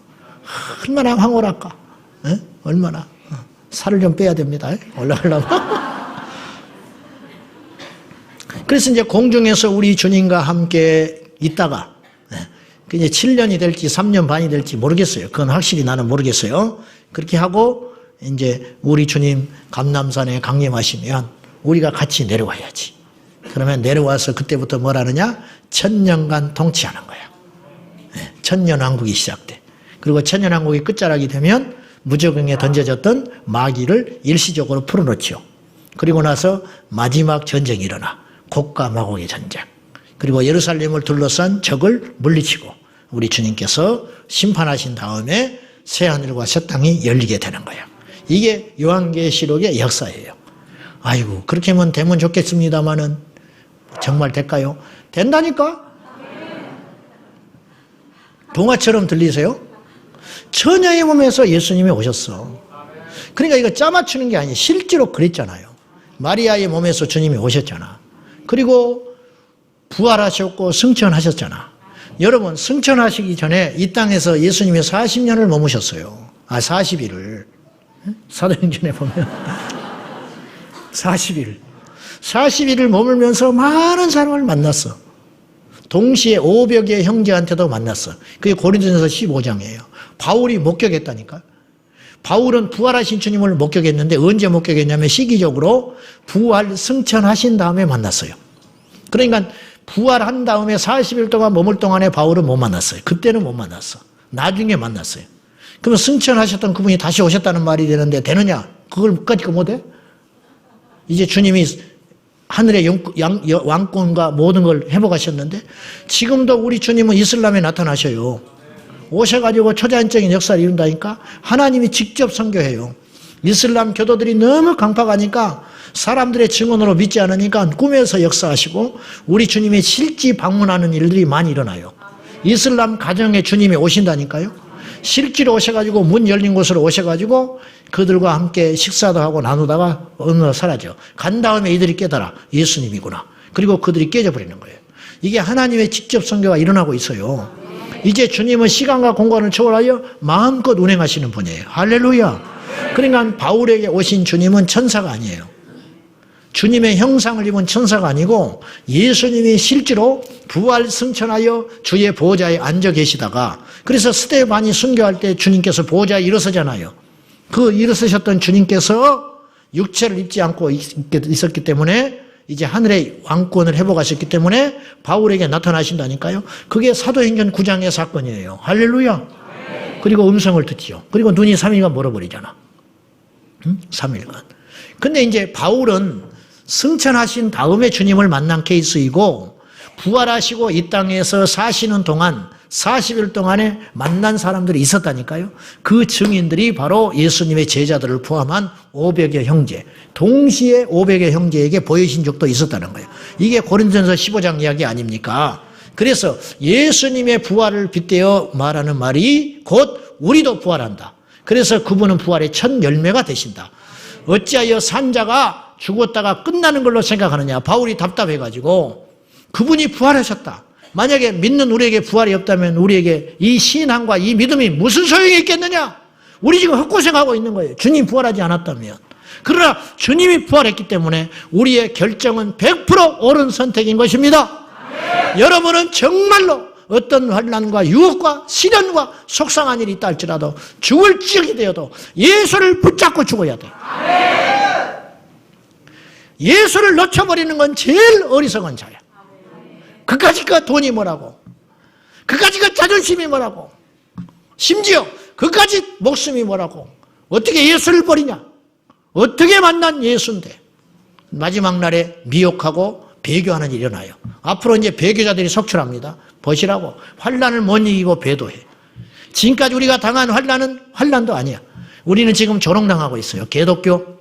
[SPEAKER 1] 얼마나 황홀할까? 에? 얼마나? 살을 좀 빼야 됩니다. 올라가려면. 그래서 이제 공중에서 우리 주님과 함께 있다가, 그 이제 7년이 될지 3년 반이 될지 모르겠어요. 그건 확실히 나는 모르겠어요. 그렇게 하고 이제 우리 주님 감람산에 강림하시면 우리가 같이 내려와야지. 그러면 내려와서 그때부터 뭐라느냐? 1000년간 통치하는 거야. 천년왕국이 시작돼. 그리고 천년왕국이 끝자락이 되면 무저경에 던져졌던 마귀를 일시적으로 풀어놓죠. 그리고 나서 마지막 전쟁이 일어나. 곡과 마곡의 전쟁. 그리고 예루살렘을 둘러싼 적을 물리치고 우리 주님께서 심판하신 다음에 새하늘과 새 땅이 열리게 되는 거예요. 이게 요한계시록의 역사예요. 아이고 그렇게 하면 되면 좋겠습니다마는 정말 될까요? 된다니까? 동화처럼 들리세요? 처녀의 몸에서 예수님이 오셨어. 그러니까 이거 짜맞추는 게 아니에요. 실제로 그랬잖아요. 마리아의 몸에서 주님이 오셨잖아. 그리고 부활하셨고 승천하셨잖아. 여러분 승천하시기 전에 이 땅에서 예수님이 40년을 머무셨어요. 40일을. 사도행전에 보면 40일을 머물면서 많은 사람을 만났어. 동시에 500여 개의 형제한테도 만났어. 그게 고린도전서 15장이에요. 바울이 목격했다니까. 바울은 부활하신 주님을 목격했는데 언제 목격했냐면 시기적으로 부활 승천하신 다음에 만났어요. 그러니까 부활한 다음에 40일 동안 머물 동안에 바울은 못 만났어요. 그때는 못 만났어. 나중에 만났어요. 그러면 승천하셨던 그분이 다시 오셨다는 말이 되는데 되느냐? 그걸까지 못해? 이제 주님이 하늘의 왕권과 모든 걸 회복하셨는데 지금도 우리 주님은 이슬람에 나타나셔요. 오셔가지고 초자연적인 역사를 이룬다니까. 하나님이 직접 선교해요. 이슬람 교도들이 너무 강팍하니까 사람들의 증언으로 믿지 않으니까 꿈에서 역사하시고 우리 주님이 실지 방문하는 일들이 많이 일어나요. 이슬람 가정에 주님이 오신다니까요. 실제로 오셔가지고 문 열린 곳으로 오셔가지고 그들과 함께 식사도 하고 나누다가 어느 날 사라져. 간 다음에 이들이 깨달아. 예수님이구나. 그리고 그들이 깨져버리는 거예요. 이게 하나님의 직접 선교가 일어나고 있어요. 이제 주님은 시간과 공간을 초월하여 마음껏 운행하시는 분이에요. 할렐루야. 그러니까 바울에게 오신 주님은 천사가 아니에요. 주님의 형상을 입은 천사가 아니고 예수님이 실제로 부활 승천하여 주의 보좌에 앉아 계시다가 그래서 스데반이 순교할 때 주님께서 보좌에 일어서잖아요. 그 일어서셨던 주님께서 육체를 입지 않고 있었기 때문에 이제 하늘의 왕권을 회복하셨기 때문에 바울에게 나타나신다니까요. 그게 사도행전 9장의 사건이에요. 할렐루야. 그리고 음성을 듣지요. 그리고 눈이 3일간 멀어버리잖아. 3일간. 근데 이제 바울은 승천하신 다음에 주님을 만난 케이스이고 부활하시고 이 땅에서 사시는 동안 40일 동안에 만난 사람들이 있었다니까요. 그 증인들이 바로 예수님의 제자들을 포함한 500여 형제, 동시에 500여 형제에게 보이신 적도 있었다는 거예요. 이게 고린도전서 15장 이야기 아닙니까? 그래서 예수님의 부활을 빗대어 말하는 말이 곧 우리도 부활한다. 그래서 그분은 부활의 첫 열매가 되신다. 어찌하여 산자가 죽었다가 끝나는 걸로 생각하느냐. 바울이 답답해가지고 그분이 부활하셨다. 만약에 믿는 우리에게 부활이 없다면 우리에게 이 신앙과 이 믿음이 무슨 소용이 있겠느냐? 우리 지금 헛고생하고 있는 거예요. 주님 부활하지 않았다면. 그러나 주님이 부활했기 때문에 우리의 결정은 100% 옳은 선택인 것입니다. 여러분은 정말로 어떤 환난과 유혹과 시련과 속상한 일이 있다 할지라도 죽을 지경이 되어도 예수를 붙잡고 죽어야 돼. 예수를 놓쳐버리는 건 제일 어리석은 자야. 그까짓 그 돈이 뭐라고, 그까짓 그 자존심이 뭐라고, 심지어 그까짓 목숨이 뭐라고, 어떻게 예수를 버리냐, 어떻게 만난 예수인데 마지막 날에 미혹하고 배교하는 일이 일어나요. 앞으로 이제 배교자들이 속출합니다. 보시라고. 환난을 못 이기고 배도해. 지금까지 우리가 당한 환난은 환난도 아니야. 우리는 지금 조롱당하고 있어요. 개독교.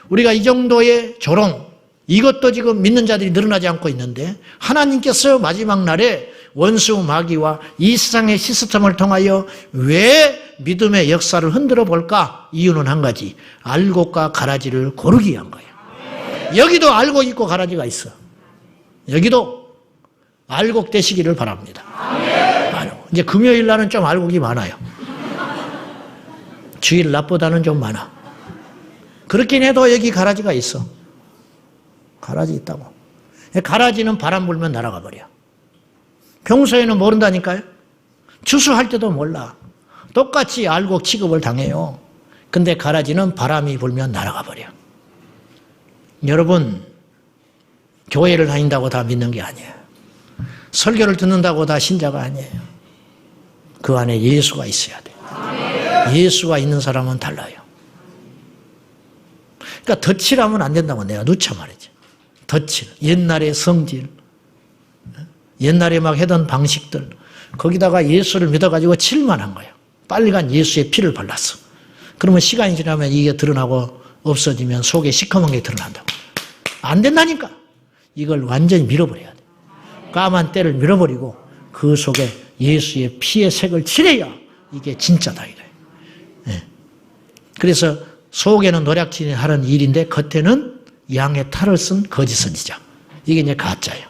[SPEAKER 1] 우리가 이 정도의 조롱, 이것도 지금 믿는 자들이 늘어나지 않고 있는데 하나님께서 마지막 날에 원수 마귀와 이 세상의 시스템을 통하여 왜 믿음의 역사를 흔들어 볼까? 이유는 한 가지. 알곡과 가라지를 고르기 위한 거예요. 여기도 알곡 있고 가라지가 있어. 여기도 알곡 되시기를 바랍니다. 이제 금요일 날은 좀 알곡이 많아요. 주일 낮보다는 좀 많아. 그렇긴 해도 여기 가라지가 있어. 가라지 있다고. 가라지는 바람 불면 날아가 버려. 평소에는 모른다니까요. 주수할 때도 몰라. 똑같이 알고 취급을 당해요. 근데 가라지는 바람이 불면 날아가 버려. 여러분, 교회를 다닌다고 다 믿는 게 아니에요. 설교를 듣는다고 다 신자가 아니에요. 그 안에 예수가 있어야 돼요. 예수가 있는 사람은 달라요. 그러니까 덧칠하면 안 된다고 내가 누차 말했죠. 덧칠, 옛날의 성질, 옛날에 막 하던 방식들, 거기다가 예수를 믿어가지고 칠만 한 거예요. 빨간 예수의 피를 발랐어. 그러면 시간이 지나면 이게 드러나고 없어지면 속에 시커먼 게 드러난다고. 안 된다니까. 이걸 완전히 밀어버려야 돼. 까만 때를 밀어버리고 그 속에 예수의 피의 색을 칠해야 이게 진짜다 이거예요. 네. 그래서 속에는 노략질이 하는 일인데 겉에는 양의 탈을 쓴 거짓 선지자. 이게 이제 가짜예요.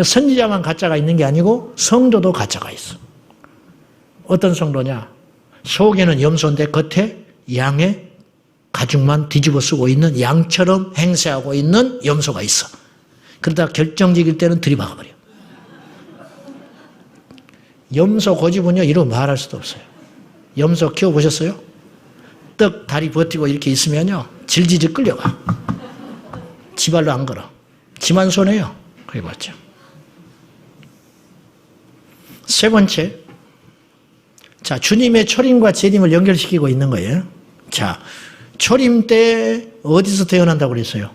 [SPEAKER 1] 선지자만 가짜가 있는 게 아니고 성도도 가짜가 있어. 어떤 성도냐? 속에는 염소인데 겉에 양의 가죽만 뒤집어 쓰고 있는 양처럼 행세하고 있는 염소가 있어. 그러다 결정적일 때는 들이박아버려. 염소 고집은요, 이러고 말할 수도 없어요. 염소 키워보셨어요? 떡 다리 버티고 이렇게 있으면요, 질질질 끌려가. 지발로 안 걸어. 지만 손해요. 그래 봤죠. 세 번째, 자, 주님의 초림과 재림을 연결시키고 있는 거예요. 자, 초림 때 어디서 태어난다고 그랬어요?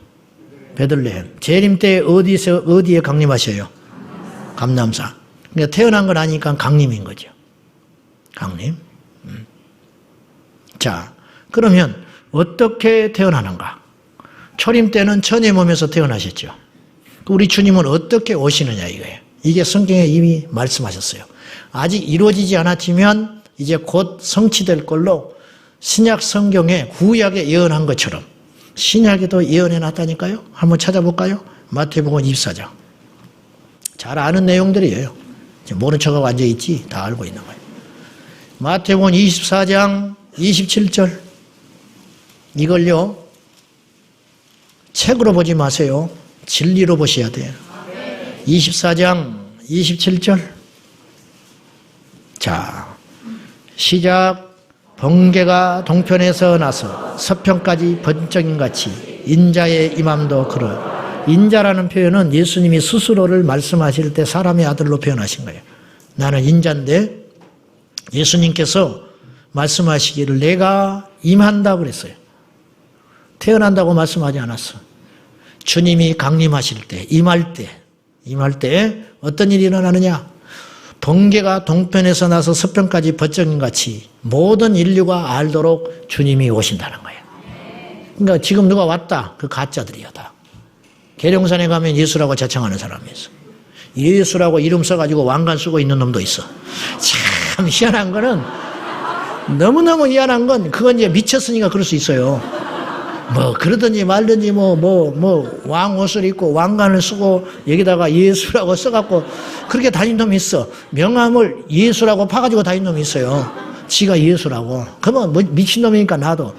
[SPEAKER 1] 베들레헴. 재림 때 어디에 강림하셔요? 감람산. 그러니까 태어난 건 아니니까 강림인 거죠. 강림. 자, 그러면 어떻게 태어나는가? 초림 때는 천의 몸에서 태어나셨죠. 우리 주님은 어떻게 오시느냐 이거예요. 이게 성경에 이미 말씀하셨어요. 아직 이루어지지 않았지만 이제 곧 성취될 걸로 신약 성경에 구약에 예언한 것처럼 신약에도 예언해 놨다니까요. 한번 찾아볼까요? 마태복음 24장. 잘 아는 내용들이에요. 모른 척하고 앉아있지 다 알고 있는 거예요. 마태복음 24장 27절. 이걸요, 책으로 보지 마세요. 진리로 보셔야 돼요. 24장 27절. 자, 시작. 번개가 동편에서 나서 서편까지 번쩍인같이 인자의 임함도 그러. 인자라는 표현은 예수님이 스스로를 말씀하실 때 사람의 아들로 표현하신 거예요. 나는 인자인데 예수님께서 말씀하시기를 내가 임한다 그랬어요. 태어난다고 말씀하지 않았어. 주님이 강림하실 때, 임할 때 어떤 일이 일어나느냐? 번개가 동편에서 나서 서편까지 버쩍인같이 모든 인류가 알도록 주님이 오신다는 거예요. 그러니까 지금 누가 왔다? 그 가짜들이야 다. 계룡산에 가면 예수라고 자청하는 사람이 있어. 예수라고 이름 써가지고 왕관 쓰고 있는 놈도 있어. 참 희한한 거는, 너무너무 희한한 건 그건 이제 미쳤으니까 그럴 수 있어요. 뭐 그러든지 말든지 왕 옷을 입고 왕관을 쓰고 여기다가 예수라고 써갖고 그렇게 다닌 놈이 있어. 명함을 예수라고 파가지고 다닌 놈이 있어요. 지가 예수라고. 그러면 뭐 미친놈이니까 나도.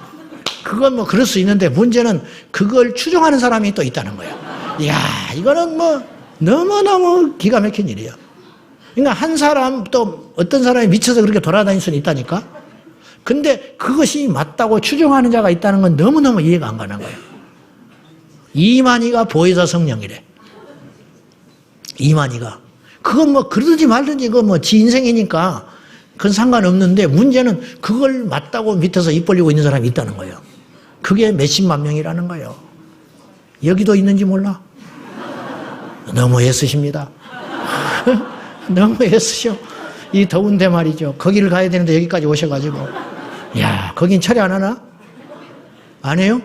[SPEAKER 1] 그건 뭐 그럴 수 있는데 문제는 그걸 추종하는 사람이 또 있다는 거예요. 이야, 이거는 뭐 너무너무 기가 막힌 일이에요. 그러니까 한 사람 또 어떤 사람이 미쳐서 그렇게 돌아다닐 수는 있다니까. 근데 그것이 맞다고 추정하는 자가 있다는 건 너무너무 이해가 안 가는 거예요. 이만희가 보혜사 성령이래. 이만희가. 그건 뭐 그러든지 말든지 그건 뭐 지 인생이니까 그건 상관없는데 문제는 그걸 맞다고 밑에서 입 벌리고 있는 사람이 있다는 거예요. 그게 몇십만 명이라는 거예요. 여기도 있는지 몰라. 너무 애쓰십니다. 너무 애쓰셔. 이 더운데 말이죠. 거기를 가야 되는데 여기까지 오셔가지고. 야, 거긴 처리 안 하나? 안 해요?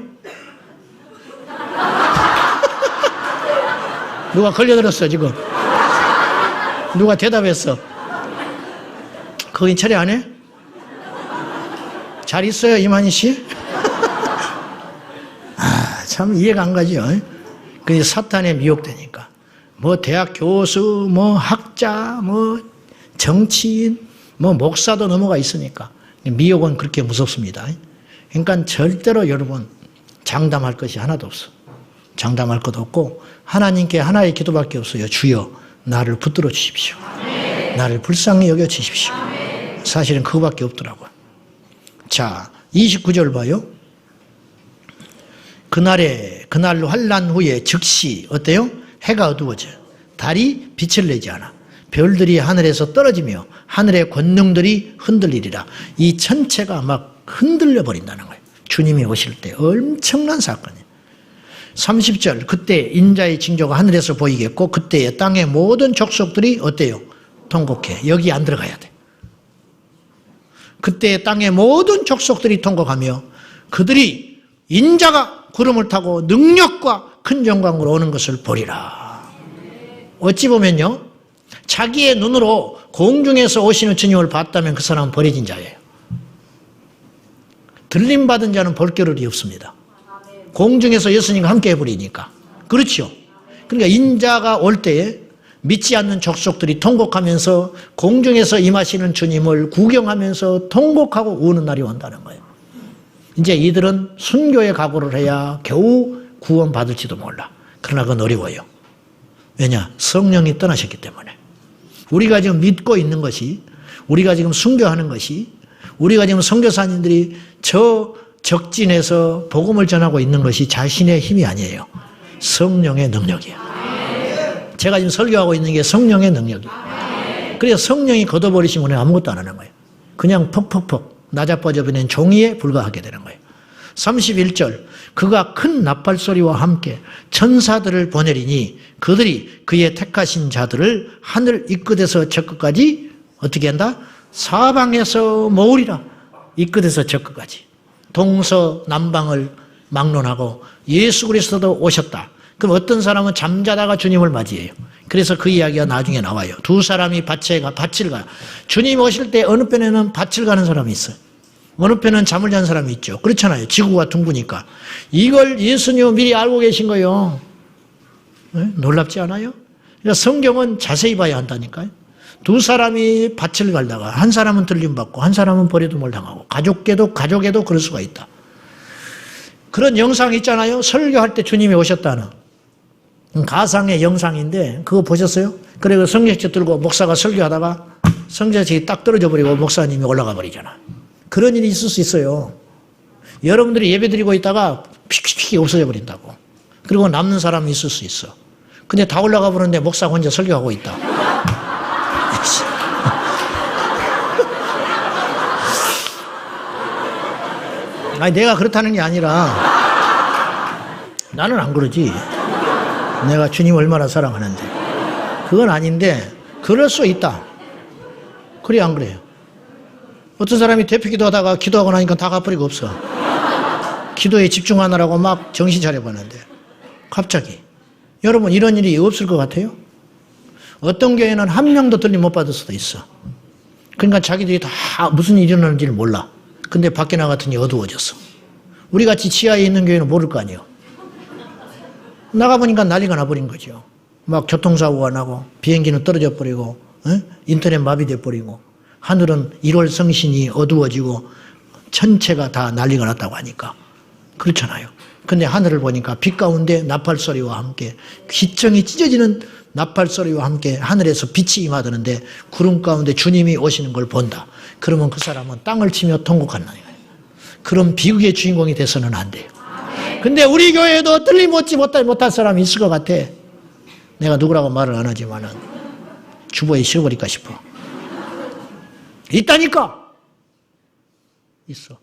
[SPEAKER 1] 누가 걸려들었어, 지금. 누가 대답했어. 거긴 처리 안 해? 잘 있어요, 이만희 씨? 아, 참 이해가 안 가죠. 그게 사탄에 미혹되니까. 뭐 대학 교수, 뭐 학자, 뭐 정치인, 뭐 목사도 넘어가 있으니까. 미혹은 그렇게 무섭습니다. 그러니까 절대로 여러분 장담할 것이 하나도 없어. 장담할 것도 없고 하나님께 하나의 기도밖에 없어요. 주여 나를 붙들어 주십시오. 나를 불쌍히 여겨 주십시오. 사실은 그거밖에 없더라고요. 자, 29절 봐요. 그날로 환난 후에 즉시 어때요? 해가 어두워져요. 달이 빛을 내지 않아. 별들이 하늘에서 떨어지며 하늘의 권능들이 흔들리리라. 이 전체가 막 흔들려 버린다는 거예요. 주님이 오실 때 엄청난 사건이에요. 30절 그때 인자의 징조가 하늘에서 보이겠고 그때에 땅의 모든 족속들이 어때요? 통곡해. 여기 안 들어가야 돼. 그때 땅의 모든 족속들이 통곡하며 그들이 인자가 구름을 타고 능력과 큰 영광으로 오는 것을 보리라. 어찌 보면요, 자기의 눈으로 공중에서 오시는 주님을 봤다면 그 사람은 버려진 자예요. 들림받은 자는 볼 겨를이 없습니다. 공중에서 예수님과 함께 해버리니까. 그렇죠. 그러니까 인자가 올 때에 믿지 않는 족속들이 통곡하면서 공중에서 임하시는 주님을 구경하면서 통곡하고 우는 날이 온다는 거예요. 이제 이들은 순교의 각오를 해야 겨우 구원받을지도 몰라. 그러나 그건 어려워요. 왜냐? 성령이 떠나셨기 때문에. 우리가 지금 믿고 있는 것이, 우리가 지금 순교하는 것이, 우리가 지금 선교사님들이 저 적진에서 복음을 전하고 있는 것이 자신의 힘이 아니에요. 성령의 능력이에요. 제가 지금 설교하고 있는 게 성령의 능력이에요. 그래서 성령이 걷어버리시면 아무것도 안 하는 거예요. 그냥 퍽퍽퍽 낮아빠져버린 종이에 불과하게 되는 거예요. 31절 그가 큰 나팔 소리와 함께 천사들을 보내리니 그들이 그의 택하신 자들을 하늘 이 끝에서 저 끝까지 어떻게 한다? 사방에서 모으리라. 이 끝에서 저 끝까지 동서남방을 막론하고 예수 그리스도도 오셨다. 그럼 어떤 사람은 잠자다가 주님을 맞이해요. 그래서 그 이야기가 나중에 나와요. 두 사람이 밭을 가요. 주님 오실 때 어느 편에는 밭을 가는 사람이 있어요. 어느 편은 잠을 자는 사람이 있죠. 그렇잖아요. 지구가 둥그니까. 이걸 예수님은 미리 알고 계신 거예요. 네? 놀랍지 않아요? 그러니까 성경은 자세히 봐야 한다니까요. 두 사람이 밭을 갈다가 한 사람은 들림받고 한 사람은 버려둠을 당하고 가족에도 그럴 수가 있다. 그런 영상이 있잖아요. 설교할 때 주님이 오셨다는 가상의 영상인데 그거 보셨어요? 그리고 성경책 들고 목사가 설교하다가 성경책이 딱 떨어져 버리고 목사님이 올라가 버리잖아. 그런 일이 있을 수 있어요. 여러분들이 예배 드리고 있다가 픽 없어져 버린다고. 그리고 남는 사람이 있을 수 있어. 근데 다 올라가 버렸는데 목사가 혼자 설교하고 있다. 아니 내가 그렇다는 게 아니라 나는 안 그러지. 내가 주님 얼마나 사랑하는데. 그건 아닌데 그럴 수 있다. 그래 안 그래요? 어떤 사람이 대표 기도하다가 기도하고 나니까 다 가버리고 없어. 기도에 집중하느라고 막 정신 차려봤는데 갑자기. 여러분 이런 일이 없을 것 같아요? 어떤 교회는 한 명도 들림 못 받을 수도 있어. 그러니까 자기들이 다 무슨 일이 일어나는지를 몰라. 근데 밖에 나갔더니 어두워졌어. 우리같이 지하에 있는 교회는 모를 거 아니에요. 나가보니까 난리가 나버린 거죠. 막 교통사고가 나고 비행기는 떨어져 버리고 인터넷 마비돼 버리고 하늘은 1월 성신이 어두워지고 전체가 다 난리가 났다고 하니까 그렇잖아요. 근데 하늘을 보니까 빛 가운데 나팔 소리와 함께 기청이 찢어지는 나팔 소리와 함께 하늘에서 빛이 임하드는데 구름 가운데 주님이 오시는 걸 본다. 그러면 그 사람은 땅을 치며 통곡한다는 거예요. 그런 비극의 주인공이 돼서는 안 돼요. 근데 우리 교회에도 들림받지 못할 사람이 있을 것 같아. 내가 누구라고 말을 안 하지만은 주보에 실어버릴까 싶어. 있다니까. 있어.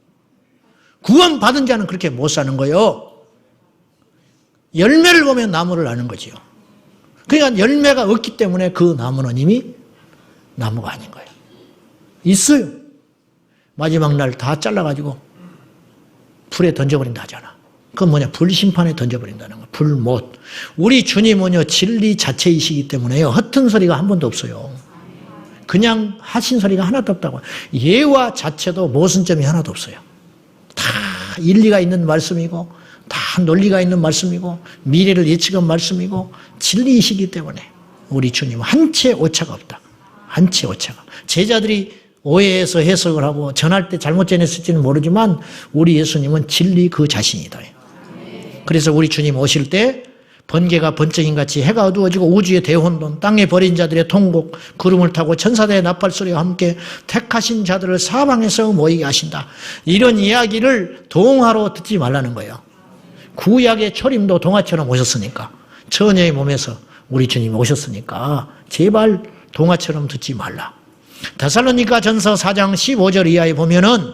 [SPEAKER 1] 구원 받은 자는 그렇게 못 사는 거예요. 열매를 보면 나무를 아는 거지요. 그러니까 열매가 없기 때문에 그 나무는 이미 나무가 아닌 거예요. 있어요. 마지막 날 다 잘라가지고 불에 던져버린다 하잖아. 그건 뭐냐? 불심판에 던져버린다는 거예요. 불못. 우리 주님은요, 진리 자체이시기 때문에요, 허튼 소리가 한 번도 없어요. 그냥 하신 소리가 하나도 없다고. 예와 자체도 모순점이 하나도 없어요. 다 일리가 있는 말씀이고, 다 논리가 있는 말씀이고, 미래를 예측한 말씀이고, 진리이시기 때문에 우리 주님은 한 채 오차가 없다. 한 채 오차가. 제자들이 오해해서 해석을 하고 전할 때 잘못 전했을지는 모르지만 우리 예수님은 진리 그 자신이다. 그래서 우리 주님 오실 때 번개가 번쩍인같이 해가 어두워지고 우주의 대혼돈, 땅에 버린 자들의 통곡, 구름을 타고 천사들의 나팔소리와 함께 택하신 자들을 사방에서 모이게 하신다. 이런 이야기를 동화로 듣지 말라는 거예요. 구약의 초림도 동화처럼 오셨으니까, 처녀의 몸에서 우리 주님이 오셨으니까 제발 동화처럼 듣지 말라. 데살로니가 전서 4장 15절 이하에 보면은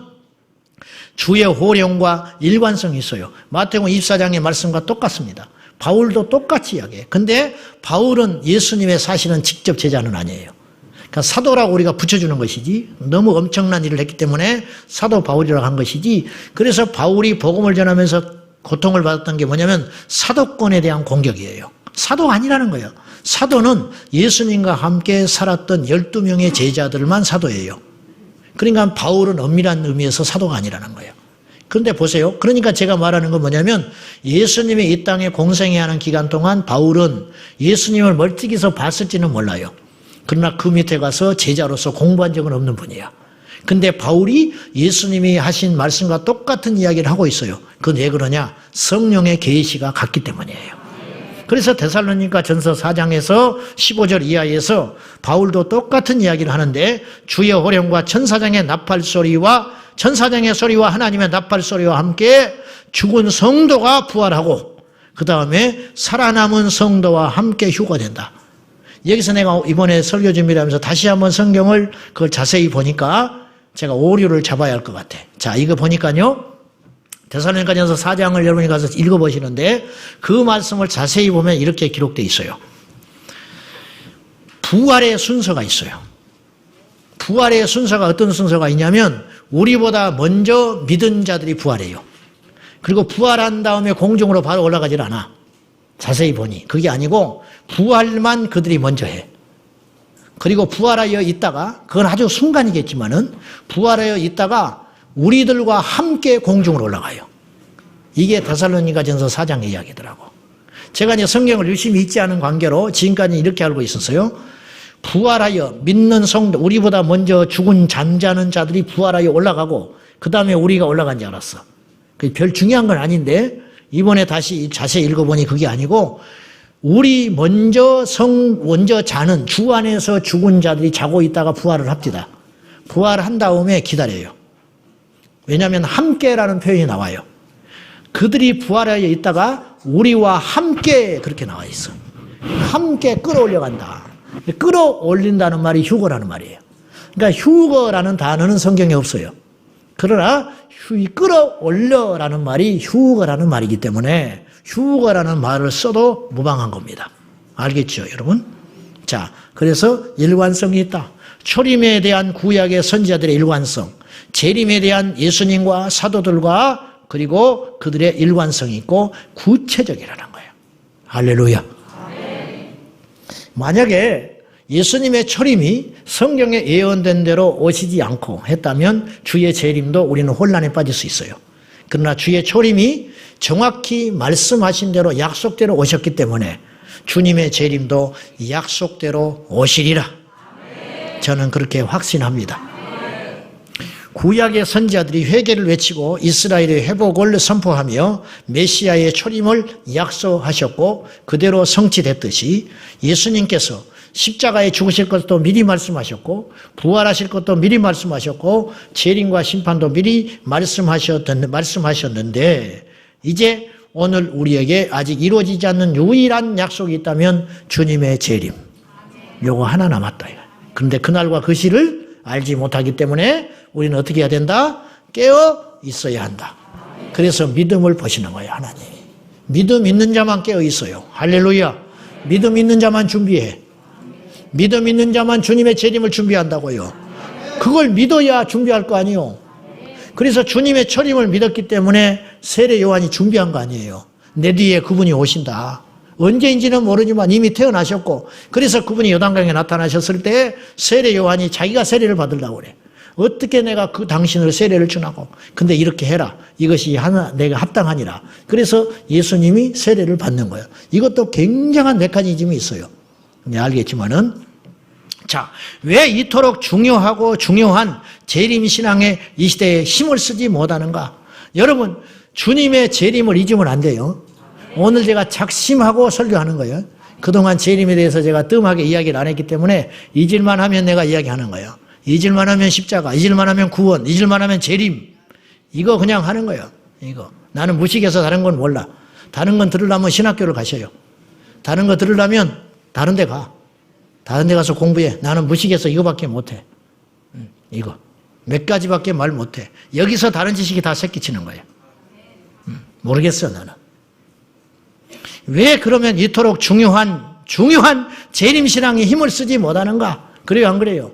[SPEAKER 1] 주의 호령과 일관성이 있어요. 마태복음 24장의 말씀과 똑같습니다. 바울도 똑같이 이야기해요. 근데 바울은 예수님의 사실은 직접 제자는 아니에요. 그러니까 사도라고 우리가 붙여주는 것이지, 너무 엄청난 일을 했기 때문에 사도 바울이라고 한 것이지, 그래서 바울이 복음을 전하면서 고통을 받았던 게 뭐냐면 사도권에 대한 공격이에요. 사도가 아니라는 거예요. 사도는 예수님과 함께 살았던 12명의 제자들만 사도예요. 그러니까 바울은 엄밀한 의미에서 사도가 아니라는 거예요. 그런데 보세요. 그러니까 제가 말하는 건 뭐냐면 예수님이 이 땅에 공생해야 하는 기간 동안 바울은 예수님을 멀찍이서 봤을지는 몰라요. 그러나 그 밑에 가서 제자로서 공부한 적은 없는 분이야. 근데 바울이 예수님이 하신 말씀과 똑같은 이야기를 하고 있어요. 그건 왜 그러냐? 성령의 계시가 같기 때문이에요. 그래서 데살로니가 전서 4장에서 15절 이하에서 바울도 똑같은 이야기를 하는데 주의 호령과 천사장의 나팔소리와 천사장의 소리와 하나님의 나팔소리와 함께 죽은 성도가 부활하고 그 다음에 살아남은 성도와 함께 휴거된다. 여기서 내가 이번에 설교 준비를 하면서 다시 한번 성경을 그걸 자세히 보니까 제가 오류를 잡아야 할 것 같아. 자, 이거 보니까요. 데살로니가전서 4장을 여러분이 가서 읽어보시는데 그 말씀을 자세히 보면 이렇게 기록되어 있어요. 부활의 순서가 있어요. 부활의 순서가 어떤 순서가 있냐면 우리보다 먼저 믿은 자들이 부활해요. 그리고 부활한 다음에 공중으로 바로 올라가질 않아. 자세히 보니 그게 아니고 부활만 그들이 먼저 해. 그리고 부활하여 있다가 그건 아주 순간이겠지만은 부활하여 있다가 우리들과 함께 공중으로 올라가요. 이게 데살로니가전서 4장의 이야기더라고. 제가 이제 성경을 열심히 읽지 않은 관계로 지금까지 이렇게 알고 있었어요. 부활하여 믿는 성도, 우리보다 먼저 죽은 잠자는 자들이 부활하여 올라가고 그 다음에 우리가 올라간 줄 알았어. 그게 별 중요한 건 아닌데 이번에 다시 자세히 읽어보니 그게 아니고 우리 먼저 자는 주 안에서 죽은 자들이 자고 있다가 부활을 합니다. 부활한 다음에 기다려요. 왜냐하면 함께라는 표현이 나와요. 그들이 부활하여 있다가 우리와 함께 그렇게 나와 있어. 함께 끌어올려간다. 끌어올린다는 말이 휴거라는 말이에요. 그러니까 휴거라는 단어는 성경에 없어요. 그러나 끌어올려라는 말이 휴거라는 말이기 때문에 휴거라는 말을 써도 무방한 겁니다. 알겠죠, 여러분? 자, 그래서 일관성이 있다. 초림에 대한 구약의 선지자들의 일관성, 재림에 대한 예수님과 사도들과 그리고 그들의 일관성이 있고 구체적이라는 거예요. 할렐루야. 만약에 예수님의 초림이 성경에 예언된 대로 오시지 않고 했다면 주의 재림도 우리는 혼란에 빠질 수 있어요. 그러나 주의 초림이 정확히 말씀하신 대로 약속대로 오셨기 때문에 주님의 재림도 약속대로 오시리라. 저는 그렇게 확신합니다. 구약의 선지자들이 회개를 외치고 이스라엘의 회복을 선포하며 메시아의 초림을 약속하셨고 그대로 성취됐듯이 예수님께서 십자가에 죽으실 것도 미리 말씀하셨고 부활하실 것도 미리 말씀하셨고 재림과 심판도 미리 말씀하셨는데 이제 오늘 우리에게 아직 이루어지지 않는 유일한 약속이 있다면 주님의 재림. 요거 하나 남았다. 그런데 그날과 그 시를 알지 못하기 때문에 우리는 어떻게 해야 된다? 깨어 있어야 한다. 그래서 믿음을 보시는 거예요, 하나님. 믿음 있는 자만 깨어 있어요. 할렐루야. 믿음 있는 자만 준비해. 믿음 있는 자만 주님의 재림을 준비한다고요. 그걸 믿어야 준비할 거 아니에요. 그래서 주님의 초림을 믿었기 때문에 세례 요한이 준비한 거 아니에요. 내 뒤에 그분이 오신다. 언제인지는 모르지만 이미 태어나셨고 그래서 그분이 요단강에 나타나셨을 때 세례 요한이 자기가 세례를 받으려고 그래. 어떻게 내가 그 당신을 세례를 주나고. 근데 이렇게 해라. 이것이 내가 합당하니라. 그래서 예수님이 세례를 받는 거예요. 이것도 굉장한 메커니즘이 있어요. 네, 알겠지만은 자, 왜 이토록 중요하고 중요한 재림신앙에 이 시대에 힘을 쓰지 못하는가? 여러분, 주님의 재림을 잊으면 안 돼요. 오늘 제가 작심하고 설교하는 거예요. 그동안 재림에 대해서 제가 뜸하게 이야기를 안 했기 때문에 잊을만 하면 내가 이야기하는 거예요. 잊을만 하면 십자가, 잊을만 하면 구원, 잊을만 하면 재림. 이거 그냥 하는 거예요. 이거. 나는 무식해서 다른 건 몰라. 다른 건 들으려면 신학교를 가셔요. 다른 거 들으려면 다른 데 가. 다른 데 가서 공부해. 나는 무식해서 이거밖에 못해. 이거. 몇 가지밖에 말 못해. 여기서 다른 지식이 다 새끼치는 거예요. 모르겠어, 나는. 왜 그러면 이토록 중요한 재림신앙에 힘을 쓰지 못하는가? 그래요, 안 그래요?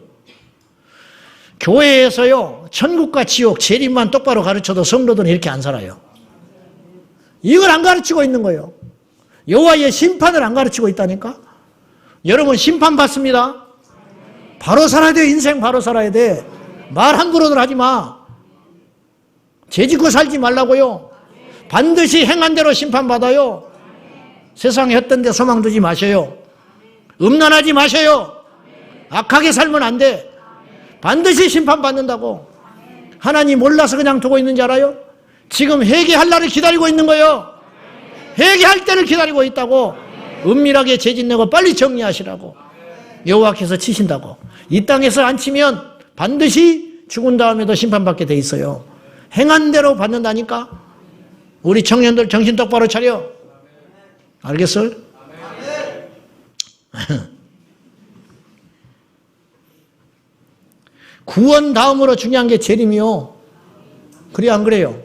[SPEAKER 1] 교회에서요, 천국과 지옥, 재림만 똑바로 가르쳐도 성도들은 이렇게 안 살아요. 이걸 안 가르치고 있는 거예요. 여호와의 심판을 안 가르치고 있다니까? 여러분, 심판받습니다. 바로 살아야 돼, 인생 바로 살아야 돼. 말 함부로들 하지 마. 죄짓고 살지 말라고요. 반드시 행한 대로 심판받아요. 세상에 헛된 데 소망 두지 마셔요. 음란하지 마셔요. 악하게 살면 안 돼. 반드시 심판받는다고. 하나님 몰라서 그냥 두고 있는 줄 알아요? 지금 회개할 날을 기다리고 있는 거예요. 회개할 때를 기다리고 있다고. 은밀하게 죄짓내고 빨리 정리하시라고. 여호와께서 치신다고. 이 땅에서 안 치면 반드시 죽은 다음에도 심판받게 돼 있어요. 행한 대로 받는다니까. 우리 청년들 정신 똑바로 차려. 알겠어요? 구원 다음으로 중요한 게 재림이요. 그래요, 안 그래요?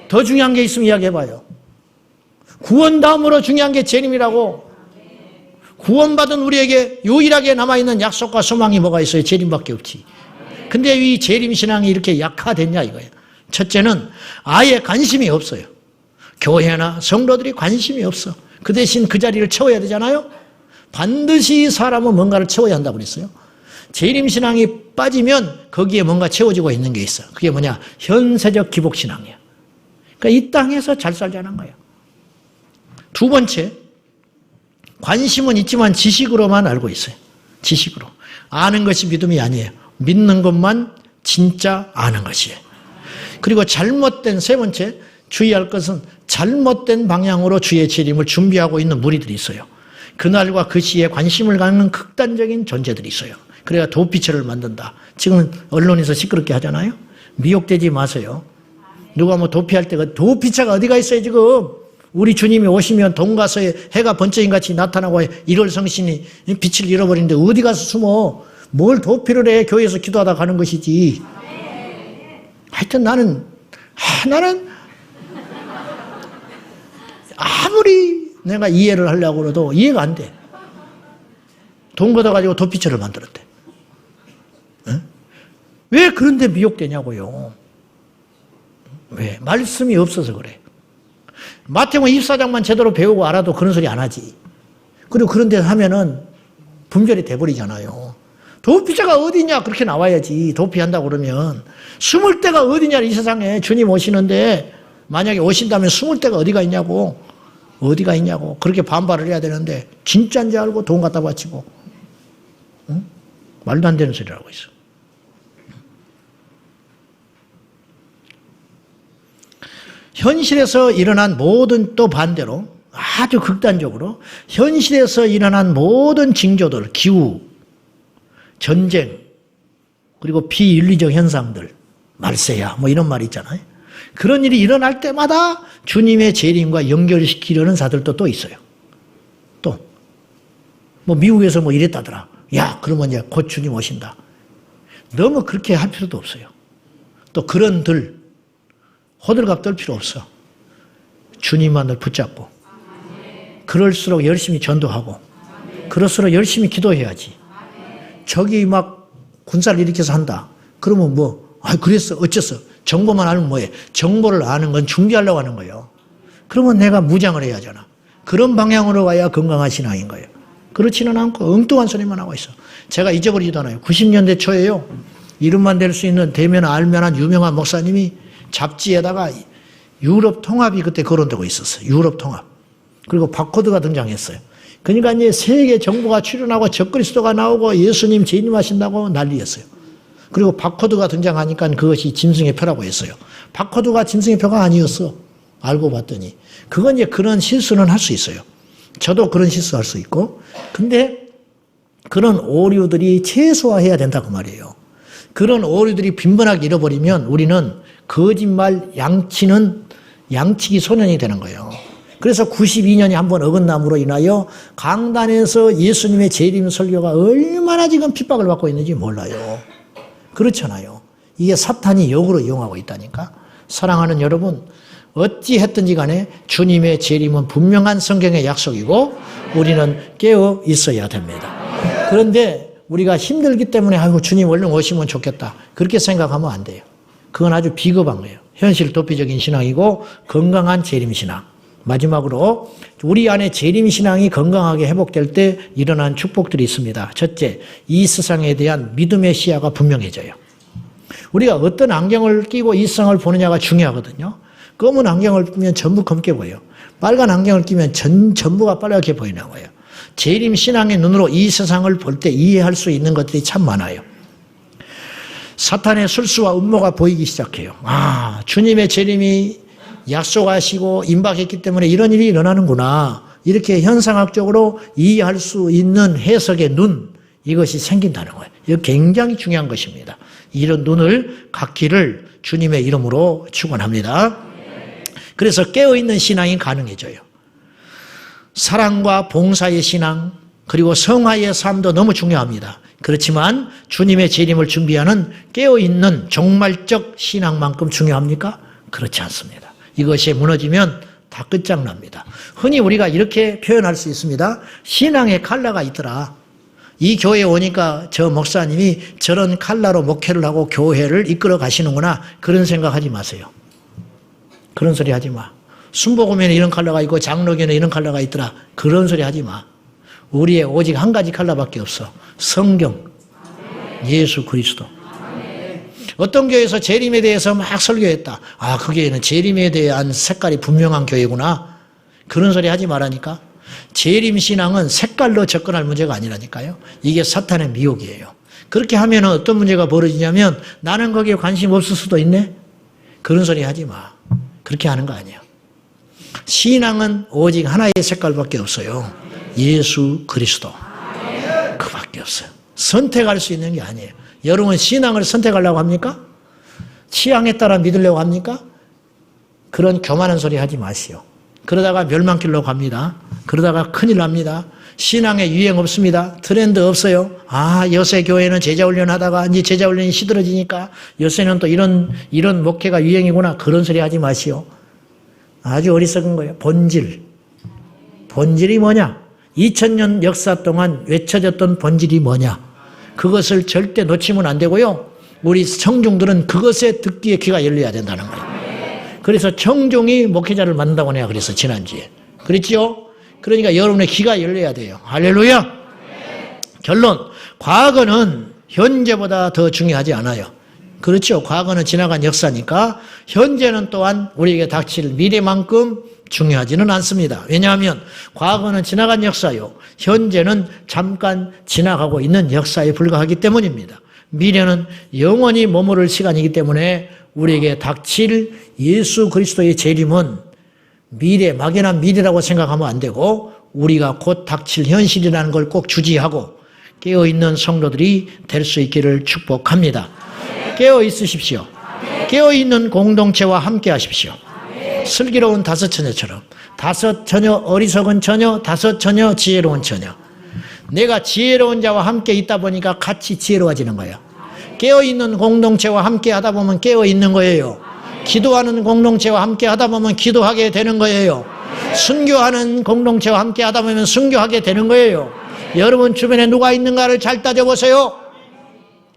[SPEAKER 1] 더 중요한 게 있으면 이야기해봐요. 구원 다음으로 중요한 게 재림이라고. 구원받은 우리에게 유일하게 남아있는 약속과 소망이 뭐가 있어요? 재림밖에 없지. 근데 이 재림신앙이 이렇게 약화됐냐 이거예요. 첫째는 아예 관심이 없어요. 교회나 성도들이 관심이 없어. 그 대신 그 자리를 채워야 되잖아요. 반드시 사람은 뭔가를 채워야 한다고 그랬어요. 재림신앙이 빠지면 거기에 뭔가 채워지고 있는 게 있어. 그게 뭐냐? 현세적 기복신앙이야. 그러니까 이 땅에서 잘 살자는 거예요. 두 번째, 관심은 있지만 지식으로만 알고 있어요. 지식으로. 아는 것이 믿음이 아니에요. 믿는 것만 진짜 아는 것이에요. 그리고 잘못된, 세 번째, 주의할 것은 잘못된 방향으로 주의 재림을 준비하고 있는 무리들이 있어요. 그날과 그 시에 관심을 갖는 극단적인 존재들이 있어요. 그래야 도피처를 만든다. 지금 언론에서 시끄럽게 하잖아요. 미혹되지 마세요. 누가 뭐 도피할 때가, 도피처가 어디가 있어요 지금. 우리 주님이 오시면 동가서에 해가 번쩍이같이 나타나고 1월 성신이 빛을 잃어버리는데 어디 가서 숨어. 뭘 도피를 해. 교회에서 기도하다 가는 것이지. 하여튼 나는 아무리 내가 이해를 하려고 해도 이해가 안 돼. 돈 걷어가지고 도피처를 만들었대. 응? 왜 그런데 미혹되냐고요. 왜? 말씀이 없어서 그래. 마태복음 24장만 제대로 배우고 알아도 그런 소리 안 하지. 그리고 그런 데 하면은 분별이 돼버리잖아요. 도피자가 어디냐 그렇게 나와야지. 도피한다고 그러면 숨을 데가 어디냐 이 세상에. 주님 오시는데 만약에 오신다면 숨을 데가 어디가 있냐고. 어디가 있냐고. 그렇게 반발을 해야 되는데 진짜인 줄 알고 돈 갖다 바치고. 응? 말도 안 되는 소리를 하고 있어. 현실에서 일어난 모든, 또 반대로 아주 극단적으로 현실에서 일어난 모든 징조들, 기후, 전쟁, 그리고 비윤리적 현상들, 말세야 뭐 이런 말이 있잖아요. 그런 일이 일어날 때마다 주님의 재림과 연결시키려는 사들도 또 있어요. 또 뭐 미국에서 뭐 이랬다더라. 야, 그러면 이제 곧 주님 오신다. 너무 그렇게 할 필요도 없어요. 또 그런들 호들갑 떨 필요 없어. 주님만을 붙잡고 그럴수록 열심히 전도하고 그럴수록 열심히 기도해야지. 적이 막 군사를 일으켜서 한다. 그러면 뭐 그랬어 어쨌어. 정보만 알면 뭐해. 정보를 아는 건 준비하려고 하는 거예요. 그러면 내가 무장을 해야 하잖아. 그런 방향으로 가야 건강한 신앙인 거예요. 그렇지는 않고 엉뚱한 소리만 하고 있어. 제가 잊어버리지도 않아요. 90년대 초에요. 이름만 댈 수 있는 대면 알만한 유명한 목사님이 잡지에다가 유럽 통합이 그때 거론되고 있었어요. 유럽 통합. 그리고 바코드가 등장했어요. 그러니까 이제 세계 정부가 출연하고 적그리스도가 나오고 예수님 재림하신다고 난리였어요. 그리고 바코드가 등장하니까 그것이 짐승의 표라고 했어요. 바코드가 짐승의 표가 아니었어. 알고 봤더니. 그건 이제 그런 실수는 할 수 있어요. 저도 그런 실수할 수 있고. 근데 그런 오류들이 최소화해야 된다고 말이에요. 그런 오류들이 빈번하게 잃어버리면 우리는 거짓말 양치기 소년이 되는 거예요. 그래서 92년에 한 번 어긋남으로 인하여 강단에서 예수님의 재림 설교가 얼마나 지금 핍박을 받고 있는지 몰라요. 그렇잖아요. 이게 사탄이 역으로 이용하고 있다니까. 사랑하는 여러분, 어찌 했든지 간에 주님의 재림은 분명한 성경의 약속이고 우리는 깨어 있어야 됩니다. 그런데 우리가 힘들기 때문에 아이고 주님 얼른 오시면 좋겠다. 그렇게 생각하면 안 돼요. 그건 아주 비겁한 거예요. 현실 도피적인 신앙이고 건강한 재림신앙. 마지막으로 우리 안에 재림신앙이 건강하게 회복될 때 일어난 축복들이 있습니다. 첫째, 이 세상에 대한 믿음의 시야가 분명해져요. 우리가 어떤 안경을 끼고 이 세상을 보느냐가 중요하거든요. 검은 안경을 끼면 전부 검게 보여요. 빨간 안경을 끼면 전부가 빨갛게 보이는 거예요. 재림신앙의 눈으로 이 세상을 볼 때 이해할 수 있는 것들이 참 많아요. 사탄의 술수와 음모가 보이기 시작해요. 아, 주님의 재림이 약속하시고 임박했기 때문에 이런 일이 일어나는구나. 이렇게 현상학적으로 이해할 수 있는 해석의 눈, 이것이 생긴다는 거예요. 이거 굉장히 중요한 것입니다. 이런 눈을 갖기를 주님의 이름으로 축원합니다. 그래서 깨어있는 신앙이 가능해져요. 사랑과 봉사의 신앙, 그리고 성화의 삶도 너무 중요합니다. 그렇지만 주님의 재림을 준비하는 깨어있는 종말적 신앙만큼 중요합니까? 그렇지 않습니다. 이것이 무너지면 다 끝장납니다. 흔히 우리가 이렇게 표현할 수 있습니다. 신앙의 칼라가 있더라. 이 교회에 오니까 저 목사님이 저런 칼라로 목회를 하고 교회를 이끌어 가시는구나. 그런 생각하지 마세요. 그런 소리 하지 마. 순복음에는 이런 칼라가 있고 장로교에는 이런 칼라가 있더라. 그런 소리 하지 마. 우리의 오직 한 가지 칼라밖에 없어. 성경, 예수 그리스도. 어떤 교회에서 재림에 대해서 막 설교했다. 아, 그 교회는 재림에 대한 색깔이 분명한 교회구나. 그런 소리 하지 말라니까. 재림 신앙은 색깔로 접근할 문제가 아니라니까요. 이게 사탄의 미혹이에요. 그렇게 하면 어떤 문제가 벌어지냐면 나는 거기에 관심 없을 수도 있네. 그런 소리 하지 마. 그렇게 하는 거 아니에요. 신앙은 오직 하나의 색깔밖에 없어요. 예수 그리스도. 그밖에 없어요. 선택할 수 있는 게 아니에요. 여러분 신앙을 선택하려고 합니까? 취향에 따라 믿으려고 합니까? 그런 교만한 소리 하지 마시오. 그러다가 멸망길로 갑니다. 그러다가 큰일 납니다. 신앙에 유행 없습니다. 트렌드 없어요. 아, 요새 교회는 제자훈련 하다가 이제 제자훈련이 시들어지니까 요새는 또 이런 목회가 유행이구나. 그런 소리 하지 마시오. 아주 어리석은 거예요. 본질이 뭐냐? 2000년 역사 동안 외쳐졌던 본질이 뭐냐? 그것을 절대 놓치면 안 되고요. 우리 청중들은 그것에 듣기에 귀가 열려야 된다는 거예요. 그래서 청중이 목회자를 만든다고 내가 그래서 지난주에. 그랬죠? 그러니까 여러분의 귀가 열려야 돼요. 할렐루야! 결론, 과거는 현재보다 더 중요하지 않아요. 그렇죠. 과거는 지나간 역사니까 현재는 또한 우리에게 닥칠 미래만큼 중요하지는 않습니다. 왜냐하면 과거는 지나간 역사요. 현재는 잠깐 지나가고 있는 역사에 불과하기 때문입니다. 미래는 영원히 머무를 시간이기 때문에 우리에게 닥칠 예수 그리스도의 재림은 미래, 막연한 미래라고 생각하면 안 되고 우리가 곧 닥칠 현실이라는 걸 꼭 주지하고 깨어있는 성도들이 될 수 있기를 축복합니다. 깨어있으십시오. 깨어있는 공동체와 함께 하십시오. 슬기로운 다섯 처녀처럼. 다섯 처녀, 어리석은 처녀, 다섯 처녀, 지혜로운 처녀. 내가 지혜로운 자와 함께 있다 보니까 같이 지혜로워지는 거예요. 깨어있는 공동체와 함께 하다 보면 깨어있는 거예요. 기도하는 공동체와 함께 하다 보면 기도하게 되는 거예요. 순교하는 공동체와 함께 하다 보면 순교하게 되는 거예요. 여러분 주변에 누가 있는가를 잘 따져보세요.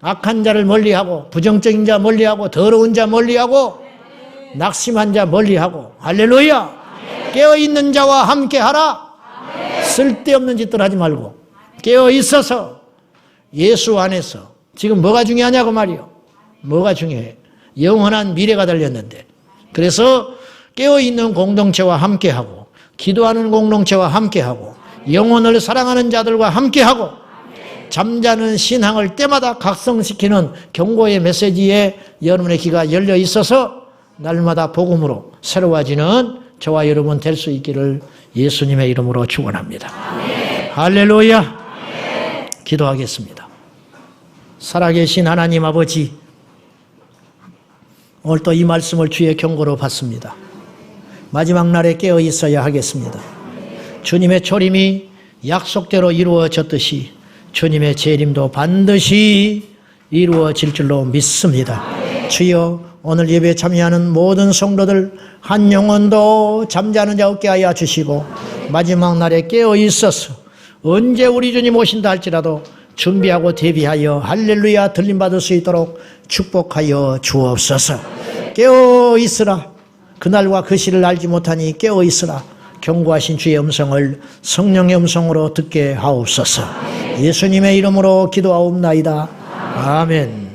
[SPEAKER 1] 악한 자를 멀리하고 부정적인 자 멀리하고 더러운 자 멀리하고 낙심한 자 멀리하고. 할렐루야. 깨어있는 자와 함께하라. 쓸데없는 짓들 하지 말고 깨어있어서 예수 안에서. 지금 뭐가 중요하냐고 말이요. 뭐가 중요해. 영원한 미래가 달렸는데. 그래서 깨어있는 공동체와 함께하고 기도하는 공동체와 함께하고 영혼을 사랑하는 자들과 함께하고 잠자는 신앙을 때마다 각성시키는 경고의 메시지에 여러분의 귀가 열려 있어서 날마다 복음으로 새로워지는 저와 여러분 될 수 있기를 예수님의 이름으로 축원합니다. 할렐루야. 기도하겠습니다. 살아계신 하나님 아버지, 오늘 또 이 말씀을 주의 경고로 받습니다. 마지막 날에 깨어 있어야 하겠습니다. 주님의 초림이 약속대로 이루어졌듯이 주님의 재림도 반드시 이루어질 줄로 믿습니다. 주여, 오늘 예배에 참여하는 모든 성도들 한 영혼도 잠자는 자 없게 하여 주시고 마지막 날에 깨어 있어서 언제 우리 주님 오신다 할지라도 준비하고 대비하여 할렐루야 들림받을 수 있도록 축복하여 주옵소서. 깨어 있으라. 그날과 그 시를 알지 못하니 깨어 있으라. 경고하신 주의 음성을 성령의 음성으로 듣게 하옵소서. 예수님의 이름으로 기도하옵나이다. 아멘.